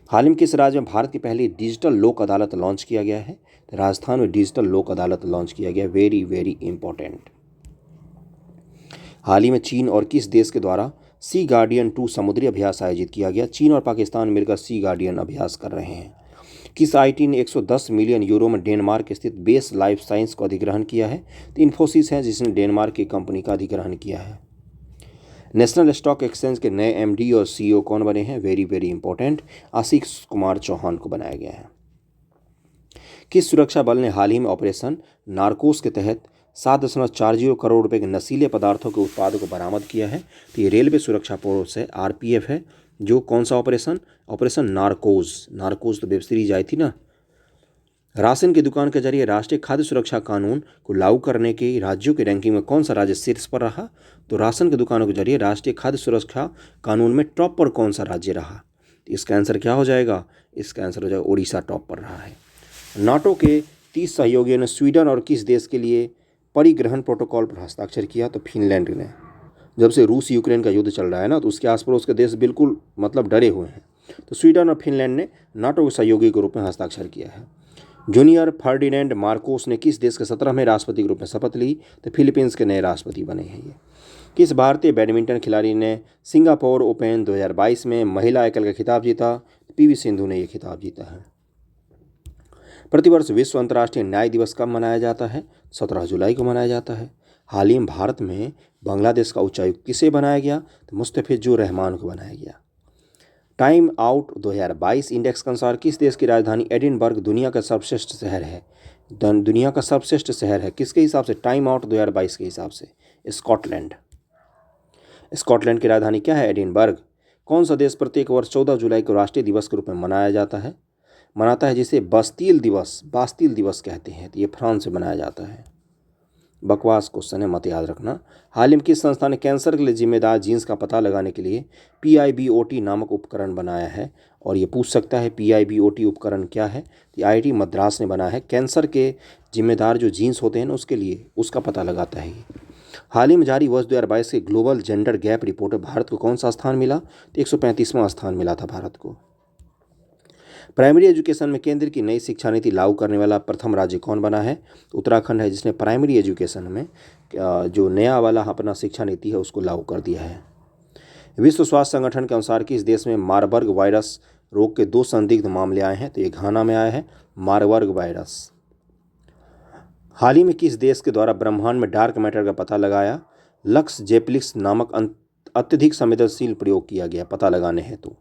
हाल ही में किस राज्य में भारत की पहली डिजिटल लोक अदालत लॉन्च किया गया है? तो राजस्थान में डिजिटल लोक अदालत लॉन्च किया गया, वेरी वेरी इंपॉर्टेंट। हाल ही में चीन और किस देश के द्वारा सी गार्डियन 2 समुद्री अभ्यास आयोजित किया गया? चीन और पाकिस्तान मिलकर सी गार्डियन अभ्यास कर रहे हैं। किस IT ने 110 मिलियन यूरो में डेनमार्क स्थित बेस लाइफ साइंस को अधिग्रहण किया है? तो इन्फोसिस है जिसने डेनमार्क की कंपनी का अधिग्रहण किया है। नेशनल स्टॉक एक्सचेंज के नए MD और CEO कौन बने हैं? Very very important, Ashish Kumar Chauhan को बनाया गया है। किस सुरक्षा बल ने हाल ही में ऑपरेशन नारकोस के तहत 7.40 करोड़ रुपए के नशीले पदार्थों के उत्पादों को बरामद किया है? तो ये रेलवे सुरक्षा फोर्स है, RPF है, जो कौन सा ऑपरेशन नारकोस तो वेब सीरीज आई थी ना। राशन की दुकान के जरिए राष्ट्रीय खाद्य सुरक्षा कानून को लागू करने के राज्यों की रैंकिंग में कौन सा राज्य शीर्ष पर रहा? तो राशन की दुकानों के जरिए राष्ट्रीय खाद्य सुरक्षा कानून में टॉप पर कौन सा राज्य रहा? इसका आंसर क्या हो जाएगा? इसका आंसर हो जाएगा उड़ीसा टॉप पर रहा है। नाटो के 30 सहयोगियों ने स्वीडन और किस देश के लिए परिग्रहण प्रोटोकॉल पर हस्ताक्षर किया? तो फिनलैंड ने। जब से रूस यूक्रेन का युद्ध चल रहा है ना, तो उसके आस पड़ोस के देश बिल्कुल डरे हुए हैं, तो स्वीडन और फिनलैंड ने नाटो के सहयोगी के रूप में हस्ताक्षर किया है। जूनियर फर्डिनेंड मार्कोस ने किस देश के 17वें राष्ट्रपति के रूप में शपथ ली? तो फिलीपींस के नए राष्ट्रपति बने हैं ये। किस भारतीय बैडमिंटन खिलाड़ी ने सिंगापुर ओपन 2022 में महिला एकल का खिताब जीता? पीवी सिंधु ने यह खिताब जीता है। प्रतिवर्ष विश्व अंतर्राष्ट्रीय न्याय दिवस कब मनाया जाता है? 17 जुलाई को मनाया जाता है। हाल ही में भारत में बांग्लादेश का उच्चायुक्त किसे बनाया गया? तो मुस्तफिजुर रहमान को बनाया गया। टाइम आउट 2022 इंडेक्स के अनुसार किस देश की राजधानी एडिनबर्ग दुनिया का सर्वश्रेष्ठ शहर है? दुनिया का सर्वश्रेष्ठ शहर है किसके हिसाब से? टाइम आउट 2022 के हिसाब से स्कॉटलैंड। स्कॉटलैंड की राजधानी क्या है? एडिनबर्ग। कौन सा देश प्रत्येक वर्ष 14 जुलाई को राष्ट्रीय दिवस के रूप में मनाता है जिसे बास्तील दिवस कहते हैं? तो ये फ्रांस से मनाया जाता है। बकवास क्वेश्चन है, मत याद रखना। हाल ही में किस संस्था ने कैंसर के लिए जिम्मेदार जीन्स का पता लगाने के लिए PIBOT नामक उपकरण बनाया है? और ये पूछ सकता है PIBOT उपकरण क्या है? तो IIT मद्रास ने बनाया है। कैंसर के जिम्मेदार जो जीन्स होते हैं ना उसके लिए उसका पता लगाता है ये। हाल ही में जारी वर्ष 2022 के ग्लोबल जेंडर गैप रिपोर्ट में भारत को कौन सा स्थान मिला? तो 135वां स्थान मिला था भारत को। प्राइमरी एजुकेशन में केंद्र की नई शिक्षा नीति लागू करने वाला प्रथम राज्य कौन बना है? तो उत्तराखंड है जिसने प्राइमरी एजुकेशन में जो नया वाला अपना शिक्षा नीति है उसको लागू कर दिया है। विश्व स्वास्थ्य संगठन के अनुसार किस देश में मारबर्ग वायरस रोग के 2 संदिग्ध मामले आए हैं? तो ये घाना में आया है मारबर्ग वायरस। हाल ही में किस देश के द्वारा ब्रह्मांड में डार्क मैटर का पता लगाया? लक्स जेपलिक्स नामक अत्यधिक संवेदनशील प्रयोग किया गया पता लगाने हेतु।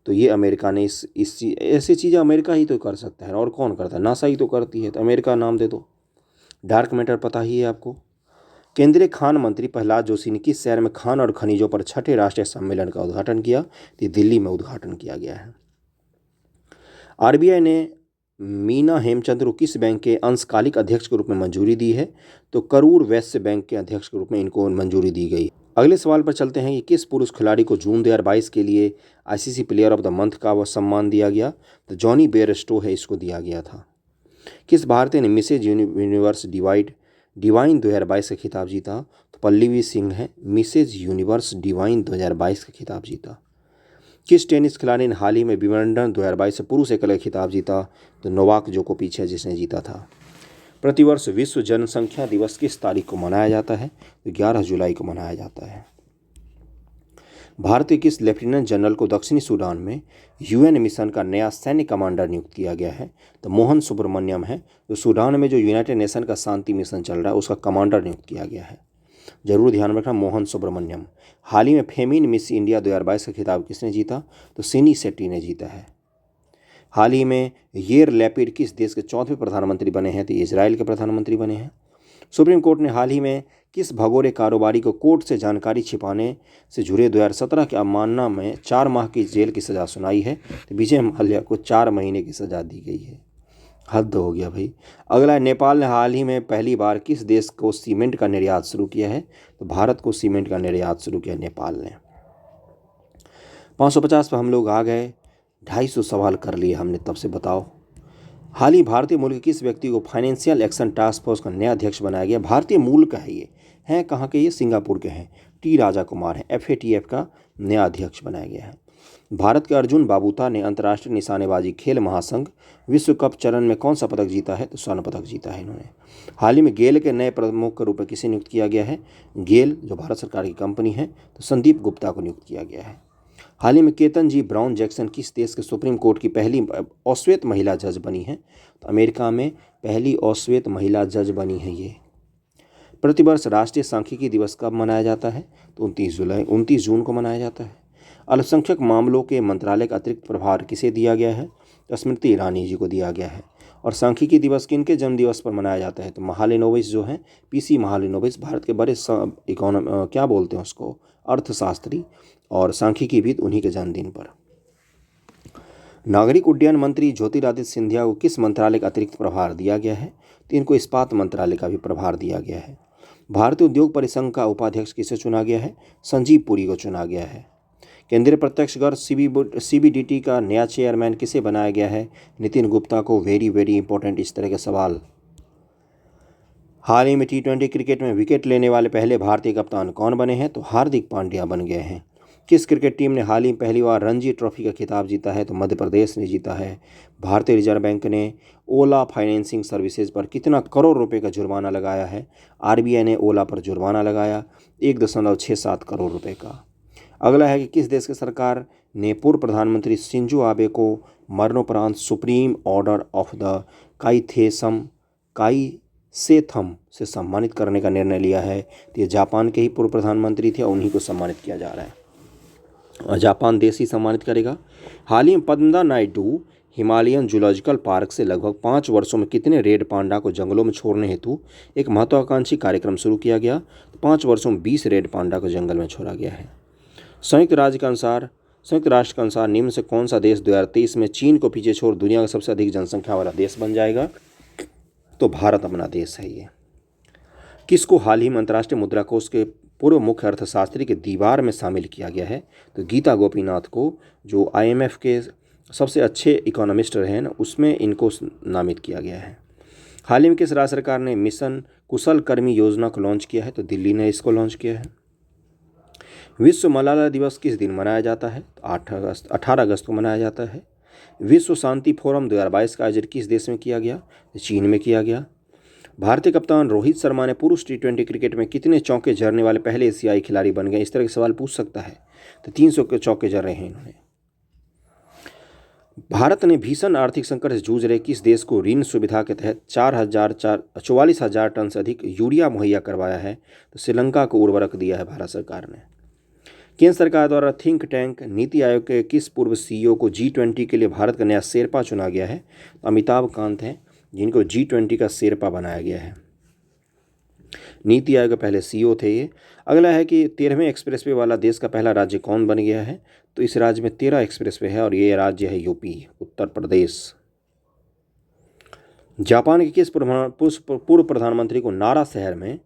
तो ये अमेरिका ने ऐसी चीज़ें अमेरिका ही तो कर सकता है और कौन करता है? नासा ही तो करती है, तो अमेरिका नाम दे दो। डार्क मैटर पता ही है आपको। केंद्रीय खान मंत्री प्रहलाद जोशी ने किस शहर में खान और खनिजों पर 6ठे राष्ट्रीय सम्मेलन का उद्घाटन किया? तो दिल्ली में उद्घाटन किया गया है। RBI ने मीना हेमचंद को किस बैंक के अंशकालिक अध्यक्ष के रूप में मंजूरी दी है? तो करूर वैश्य बैंक के अध्यक्ष के रूप में इनको मंजूरी दी गई। अगले सवाल पर चलते हैं कि किस पुरुष खिलाड़ी को जून 2022 के लिए ICC player of the month का वह सम्मान दिया गया? तो जॉनी बेयरस्टो है, इसको दिया गया था। किस भारतीय ने मिसेज यूनिवर्स डिवाइन 2022 का खिताब जीता? तो पल्लवी सिंह है मिसेज यूनिवर्स डिवाइन 2022 का खिताब जीता। किस टेनिस खिलाड़ी ने हाल ही में विंबलडन 2022 से पुरुष एकल का खिताब जीता? तो नोवाक जोकोविच है जिसने जीता था। प्रतिवर्ष विश्व जनसंख्या दिवस किस तारीख को मनाया जाता है? तो 11 जुलाई को मनाया जाता है। भारतीय किस लेफ्टिनेंट जनरल को दक्षिणी सूडान में UN मिशन का नया सैन्य कमांडर नियुक्त किया गया है? तो मोहन सुब्रमण्यम है जो सूडान में जो यूनाइटेड नेशन का शांति मिशन चल रहा है उसका कमांडर नियुक्त किया गया है। जरूर ध्यान रखना, मोहन सुब्रमण्यम। हाल ही में फेमिन मिस इंडिया 2022 का खिताब किसने जीता? तो सिनी शेट्टी ने जीता है। हाल ही में येर लैपिड किस देश के 4वें प्रधानमंत्री बने हैं? तो इजराइल के प्रधानमंत्री बने हैं। सुप्रीम कोर्ट ने हाल ही में किस भगोड़े कारोबारी को कोर्ट से जानकारी छिपाने से जुड़े 2017 की अवमानना में 4 माह की जेल की सज़ा सुनाई है? तो विजय माल्या को 4 महीने की सज़ा दी गई है। हद हो गया भाई। अगला है, नेपाल ने हाल ही में पहली बार किस देश को सीमेंट का निर्यात शुरू किया है? तो भारत को सीमेंट का निर्यात शुरू किया नेपाल ने। 550 पर हम लोग आ गए। 250 सवाल कर लिए हमने तब से। बताओ, हाल ही भारतीय मूल के किस व्यक्ति को फाइनेंशियल एक्शन टास्क फोर्स का नया अध्यक्ष बनाया गया? भारतीय मूल का है ये, हैं कहाँ के? ये सिंगापुर के हैं, T राजा कुमार हैं। FATF का नया अध्यक्ष बनाया गया है। भारत के अर्जुन बाबूता ने अंतर्राष्ट्रीय निशानेबाजी खेल महासंघ विश्व कप चरण में कौन सा पदक जीता है? तो स्वर्ण पदक जीता है इन्होंने। हाल ही में गेल के नए प्रमुख के रूप में किसे नियुक्त किया गया है? गेल जो भारत सरकार की कंपनी है, तो संदीप गुप्ता को नियुक्त किया गया है। हाल ही में केतन जी ब्राउन जैक्सन किस देश के सुप्रीम कोर्ट की पहली अश्वेत महिला जज बनी है? तो अमेरिका में पहली अश्वेत महिला जज बनी है ये। प्रतिवर्ष राष्ट्रीय सांख्यिकी दिवस कब मनाया जाता है? तो 29 जून को मनाया जाता है। अल्पसंख्यक मामलों के मंत्रालय का अतिरिक्त प्रभार किसे दिया गया है? तो स्मृति ईरानी जी को दिया गया है। और सांख्यिकी दिवस किनके जन्म दिवस पर मनाया जाता है? तो महालिनोबिस जो हैं, PC महालिनोबिस, भारत के बड़े क्या बोलते हैं उसको, अर्थशास्त्री और सांख्यिकीविद, उन्हीं के जन्मदिन पर। नागरिक उड्डयन मंत्री ज्योतिरादित्य सिंधिया को किस मंत्रालय का अतिरिक्त प्रभार दिया गया है? तो इनको इस्पात मंत्रालय का भी प्रभार दिया गया है। भारतीय उद्योग परिसंघ का उपाध्यक्ष किसे चुना गया है? संजीव पुरी को चुना गया है। केंद्रीय प्रत्यक्ष कर CBDT का नया चेयरमैन किसे बनाया गया है? नितिन गुप्ता को। वेरी इंपॉर्टेंट इस तरह के सवाल। हाल ही में T20 क्रिकेट में विकेट लेने वाले पहले भारतीय कप्तान कौन बने हैं? तो हार्दिक पांड्या बन गए हैं। किस क्रिकेट टीम ने हाल ही में पहली बार रणजी ट्रॉफी का खिताब जीता है? तो मध्य प्रदेश ने जीता है। भारतीय रिजर्व बैंक ने ओला फाइनेंसिंग सर्विसेज पर कितना करोड़ रुपए का जुर्माना लगाया है? आरबीआई ने ओला पर जुर्माना लगाया 1.67 करोड़ रुपए का। अगला है कि किस देश की सरकार ने पूर्व प्रधानमंत्री शिंजो आबे को मरणोपरांत सुप्रीम ऑर्डर ऑफ द काइसेथम से सम्मानित करने का निर्णय लिया है? तो ये जापान के ही पूर्व प्रधानमंत्री थे और उन्हीं को सम्मानित किया जा रहा है और जापान देश ही सम्मानित करेगा। हाल ही में Padmada Naidu Himalayan zoological park से लगभग 5 वर्षों में कितने रेड पांडा को जंगलों में छोड़ने हेतु एक महत्वाकांक्षी कार्यक्रम शुरू किया गया? तो 5 वर्षों में 20 रेड पांडा को जंगल में छोड़ा गया है। संयुक्त राष्ट्र के अनुसार निम्न से कौन सा देश 2023 में चीन को पीछे छोड़ दुनिया का सबसे अधिक जनसंख्या वाला देश बन जाएगा? तो भारत अपना देश है ये। किसको हाल ही में अंतर्राष्ट्रीय मुद्रा कोष के पूर्व मुख्य अर्थशास्त्री के दीवार में शामिल किया गया है? तो गीता गोपीनाथ को, जो IMF के सबसे अच्छे इकोनॉमिस्ट रहे हैं ना, उसमें इनको नामित किया गया है। हाल ही में किस राज्य सरकार ने मिशन कुशल कर्मी योजना को लॉन्च किया है? तो दिल्ली ने इसको लॉन्च किया है। विश्व मलाला दिवस किस दिन मनाया जाता है? तो 18 अगस्त को मनाया जाता है। विश्व शांति फोरम 2022 का आयोजन किस देश में किया गया? चीन में किया गया। भारतीय कप्तान रोहित शर्मा ने पुरुष T20 क्रिकेट में कितने चौके जड़ने वाले पहले एशियाई खिलाड़ी बन गए? इस तरह के सवाल पूछ सकता है। तो 300 के चौके जड़ रहे हैं इन्होंने। भारत ने भीषण आर्थिक संकट से जूझ रहे किस देश को ऋण सुविधा के तहत 44,000 टन से अधिक यूरिया मुहैया करवाया है? तो श्रीलंका को उर्वरक दिया है भारत सरकार ने। केंद्र सरकार द्वारा थिंक टैंक नीति आयोग के किस पूर्व CEO को G20 के लिए भारत का नया शेरपा चुना गया है? तो अमिताभ कांत हैं, जिनको G20 का शेरपा बनाया गया है। नीति आयोग के पहले CEO थे ये। अगला है कि 13वें एक्सप्रेसवे वाला देश का पहला राज्य कौन बन गया है? तो इस राज्य में 13 एक्सप्रेसवे है और ये राज्य है यूपी, उत्तर प्रदेश। जापान के किस पूर्व प्रधानमंत्री को नारा शहर में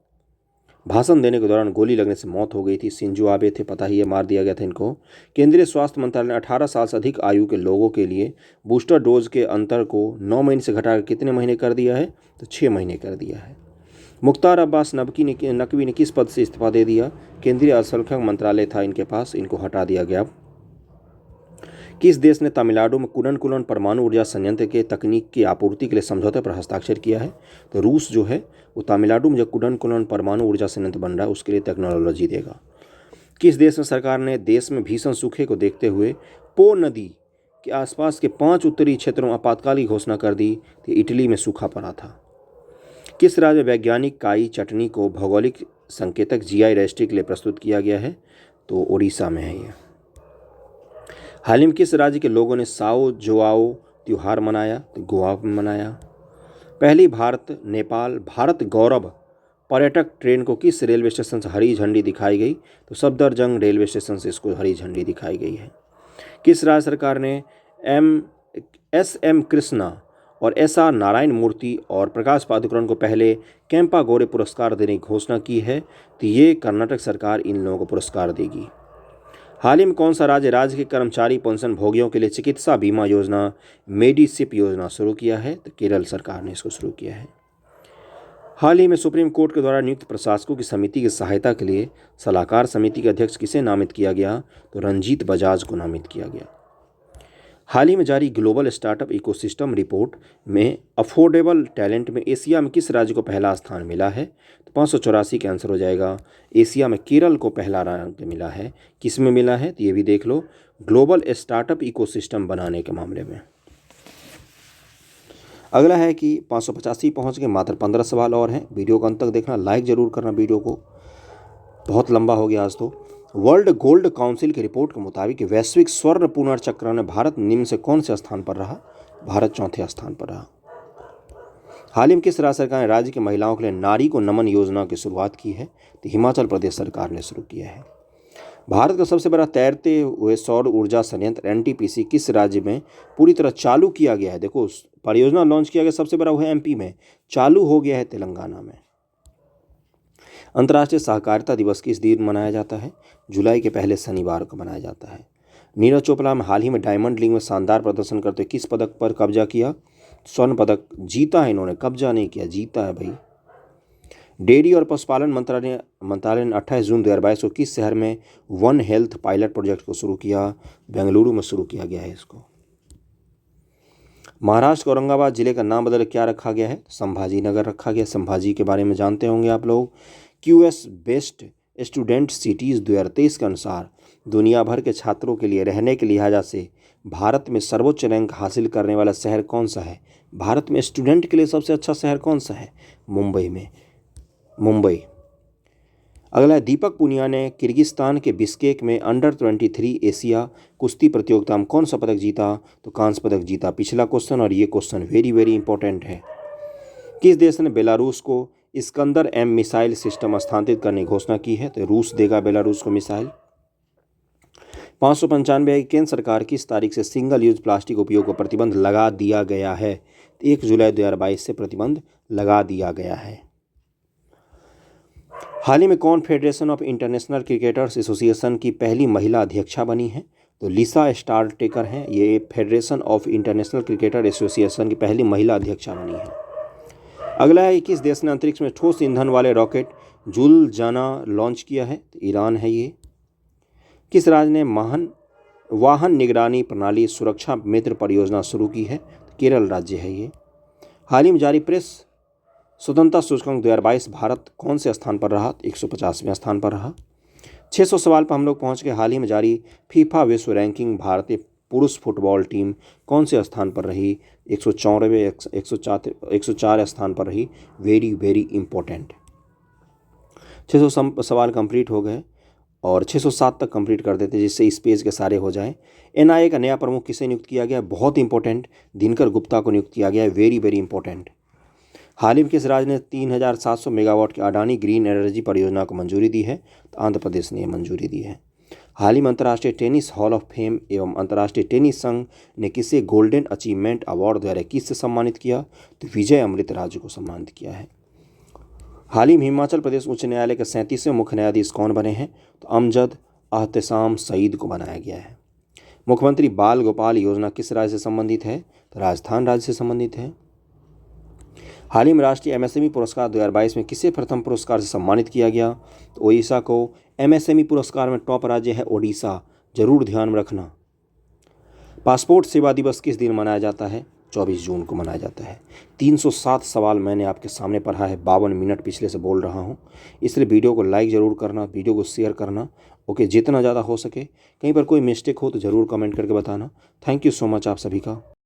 भाषण देने के दौरान गोली लगने से मौत हो गई थी? शिंजो आबे थे, पता ही है, मार दिया गया था इनको। केंद्रीय स्वास्थ्य मंत्रालय ने 18 साल से अधिक आयु के लोगों के लिए बूस्टर डोज के अंतर को 9 महीने से घटाकर कितने महीने कर दिया है? तो 6 महीने कर दिया है। मुख्तार अब्बास नकवी ने किस पद से इस्तीफा दे दिया? केंद्रीय अल्पसंख्यक मंत्रालय था इनके पास, इनको हटा दिया गया। किस देश ने तमिलनाडु में कुडनकुलन परमाणु ऊर्जा संयंत्र के तकनीक की आपूर्ति के लिए समझौते पर हस्ताक्षर किया है? तो रूस जो है वो तमिलनाडु में जो कुडनकुलन परमाणु ऊर्जा संयंत्र बन रहा है उसके लिए टेक्नोलॉजी देगा। किस देश में सरकार ने देश में भीषण सूखे को देखते हुए पो नदी के आसपास के 5 उत्तरी क्षेत्रों में आपातकाल की घोषणा कर दी? तो इटली में सूखा पड़ा था। किस राज्य में वैज्ञानिक काई चटनी को भौगोलिक संकेतक GI रजिस्ट्री के लिए प्रस्तुत किया गया है? तो उड़ीसा में है ये। हाल ही में किस राज्य के लोगों ने साओ जोआओ त्यौहार मनाया? तो गोवा में मनाया। पहली भारत नेपाल भारत गौरव पर्यटक ट्रेन को किस रेलवे स्टेशन से हरी झंडी दिखाई गई? तो सफदरजंग रेलवे स्टेशन से इसको हरी झंडी दिखाई गई है। किस राज्य सरकार ने SM कृष्णा और SR नारायण मूर्ति और प्रकाश पादुकोण को पहले कैंपा गौरे पुरस्कार देने की घोषणा की है? तो ये कर्नाटक सरकार इन लोगों को पुरस्कार देगी। हाल ही में कौन सा राज्य के कर्मचारी पेंशन भोगियों के लिए चिकित्सा बीमा योजना मेडिसिप योजना शुरू किया है? तो केरल सरकार ने इसको शुरू किया है। हाल ही में सुप्रीम कोर्ट के द्वारा नियुक्त प्रशासकों की समिति की सहायता के लिए सलाहकार समिति के अध्यक्ष किसे नामित किया गया? तो रंजीत बजाज को नामित किया गया। हाल ही में जारी ग्लोबल स्टार्टअप इकोसिस्टम रिपोर्ट में अफोर्डेबल टैलेंट में एशिया में किस राज्य को पहला स्थान मिला है? तो 584 का आंसर हो जाएगा। एशिया में केरल को पहला रैंक मिला है। किस में मिला है? तो ये भी देख लो, ग्लोबल स्टार्टअप इकोसिस्टम बनाने के मामले में। अगला है कि 585 पहुँच गए, मात्र 15 सवाल और हैं। वीडियो को अंत तक देखना, लाइक ज़रूर करना वीडियो को, बहुत लंबा हो गया आज तो। वर्ल्ड गोल्ड काउंसिल की रिपोर्ट के मुताबिक वैश्विक स्वर्ण पुनर्चक्रण में भारत निम्न से कौन से स्थान पर रहा? भारत चौथे स्थान पर रहा। हाल ही में किस राज्य सरकार ने राज्य की महिलाओं के लिए नारी को नमन योजना की शुरुआत की है? तो हिमाचल प्रदेश सरकार ने शुरू किया है। भारत का सबसे बड़ा तैरते हुए सौर ऊर्जा संयंत्र NTPC किस राज्य में पूरी तरह चालू किया गया है? देखो, परियोजना लॉन्च किया गया सबसे बड़ा हुआ है MP में, चालू हो गया है तेलंगाना में। अंतर्राष्ट्रीय सहकारिता दिवस किस दिन मनाया जाता है? जुलाई के पहले शनिवार को मनाया जाता है। नीरज चोपड़ा में हाल ही में डायमंड लीग में शानदार प्रदर्शन करते किस पदक पर कब्जा किया? स्वर्ण पदक जीता है इन्होंने, कब्जा नहीं किया, जीता है भाई। डेयरी और पशुपालन मंत्रालय ने मंत्रालय ने 28 जून 2022 को किस शहर में वन हेल्थ पायलट प्रोजेक्ट को शुरू किया? बेंगलुरु में शुरू किया गया है इसको। महाराष्ट्र के औरंगाबाद जिले का नाम बदल क्या रखा गया है? संभाजी नगर रखा गया। संभाजी के बारे में जानते होंगे आप लोग। QS बेस्ट स्टूडेंट सिटीज़ 2023 के अनुसार दुनिया भर के छात्रों के लिए रहने के लिहाजा से भारत में सर्वोच्च रैंक हासिल करने वाला शहर कौन सा है? भारत में स्टूडेंट के लिए सबसे अच्छा शहर कौन सा है? मुंबई। अगला है, दीपक पुनिया ने किर्गिस्तान के बिश्केक में अंडर-23 एशिया कुश्ती प्रतियोगिता में कौन सा पदक जीता? तो कांस्य पदक जीता। पिछला क्वेश्चन और ये क्वेश्चन वेरी वेरी इंपॉर्टेंट है। किस देश ने बेलारूस को इस्कंदर M मिसाइल सिस्टम हस्तांतरित करने की घोषणा की है? तो रूस देगा बेलारूस को मिसाइल। 595 है, केंद्र सरकार किस तारीख से सिंगल यूज प्लास्टिक उपयोग पर प्रतिबंध लगा दिया गया है? 1 जुलाई 2022 से प्रतिबंध लगा दिया गया है। हाल ही में कौन federation of international cricketers association की पहली महिला अध्यक्षा बनी है? तो लिसा स्टारटेकर हैं। ये federation of international cricketer association की पहली महिला अध्यक्षा बनी है। अगला है, किस देश ने अंतरिक्ष में ठोस ईंधन वाले रॉकेट जुल जाना लॉन्च किया है? तो ईरान है ये। किस राज्य ने वाहन निगरानी प्रणाली सुरक्षा मित्र परियोजना शुरू की है? तो केरल राज्य है ये। हाल ही में जारी प्रेस स्वतंत्रता सूचकांक 2022 भारत कौन से स्थान पर रहा? 150वें स्थान पर रहा। 600 सवाल पर हम लोग पहुंच गए। हाल ही में जारी फीफा विश्व रैंकिंग भारतीय पुरुष फुटबॉल टीम कौन से स्थान पर रही? 104 स्थान पर रही। Very very important. 600 सवाल कंप्लीट हो गए और 607 तक कंप्लीट कर देते जिससे इस पेज के सारे हो जाएं। NIA का नया प्रमुख किसे नियुक्त किया गया? बहुत इंपॉर्टेंट, दिनकर गुप्ता को नियुक्त किया गया है। Very very important. हाल ही में किस राज्य ने 3700 मेगावाट की अडानी ग्रीन एनर्जी परियोजना को मंजूरी दी है? तो आंध्र प्रदेश ने मंजूरी दी है। हाल ही में अंतर्राष्ट्रीय टेनिस हॉल ऑफ फेम एवं अंतर्राष्ट्रीय टेनिस संघ ने किसे गोल्डन अचीवमेंट अवार्ड 2021 से सम्मानित किया? तो विजय अमृतराज को सम्मानित किया है। हाल ही में हिमाचल प्रदेश उच्च न्यायालय के 37वें मुख्य न्यायाधीश कौन बने हैं? तो अमजद अहतसाम सईद को बनाया गया है। मुख्यमंत्री बाल गोपाल योजना किस राज्य से संबंधित है? तो राजस्थान राज्य से संबंधित है। हाल ही में राष्ट्रीय MSME पुरस्कार 2022 में किसे प्रथम पुरस्कार से सम्मानित किया गया? तो ओडिशा को। MSME पुरस्कार में टॉप राज्य है ओडिशा, जरूर ध्यान में रखना। पासपोर्ट सेवा दिवस किस दिन मनाया जाता है? 24 जून को मनाया जाता है। 307 सवाल मैंने आपके सामने पढ़ा है। 52 मिनट पिछले से बोल रहा हूँ, इसलिए वीडियो को लाइक ज़रूर करना, वीडियो को शेयर करना। ओके, जितना ज़्यादा हो सके। कहीं पर कोई मिस्टेक हो तो ज़रूर कमेंट करके बताना। थैंक यू सो मच आप सभी का।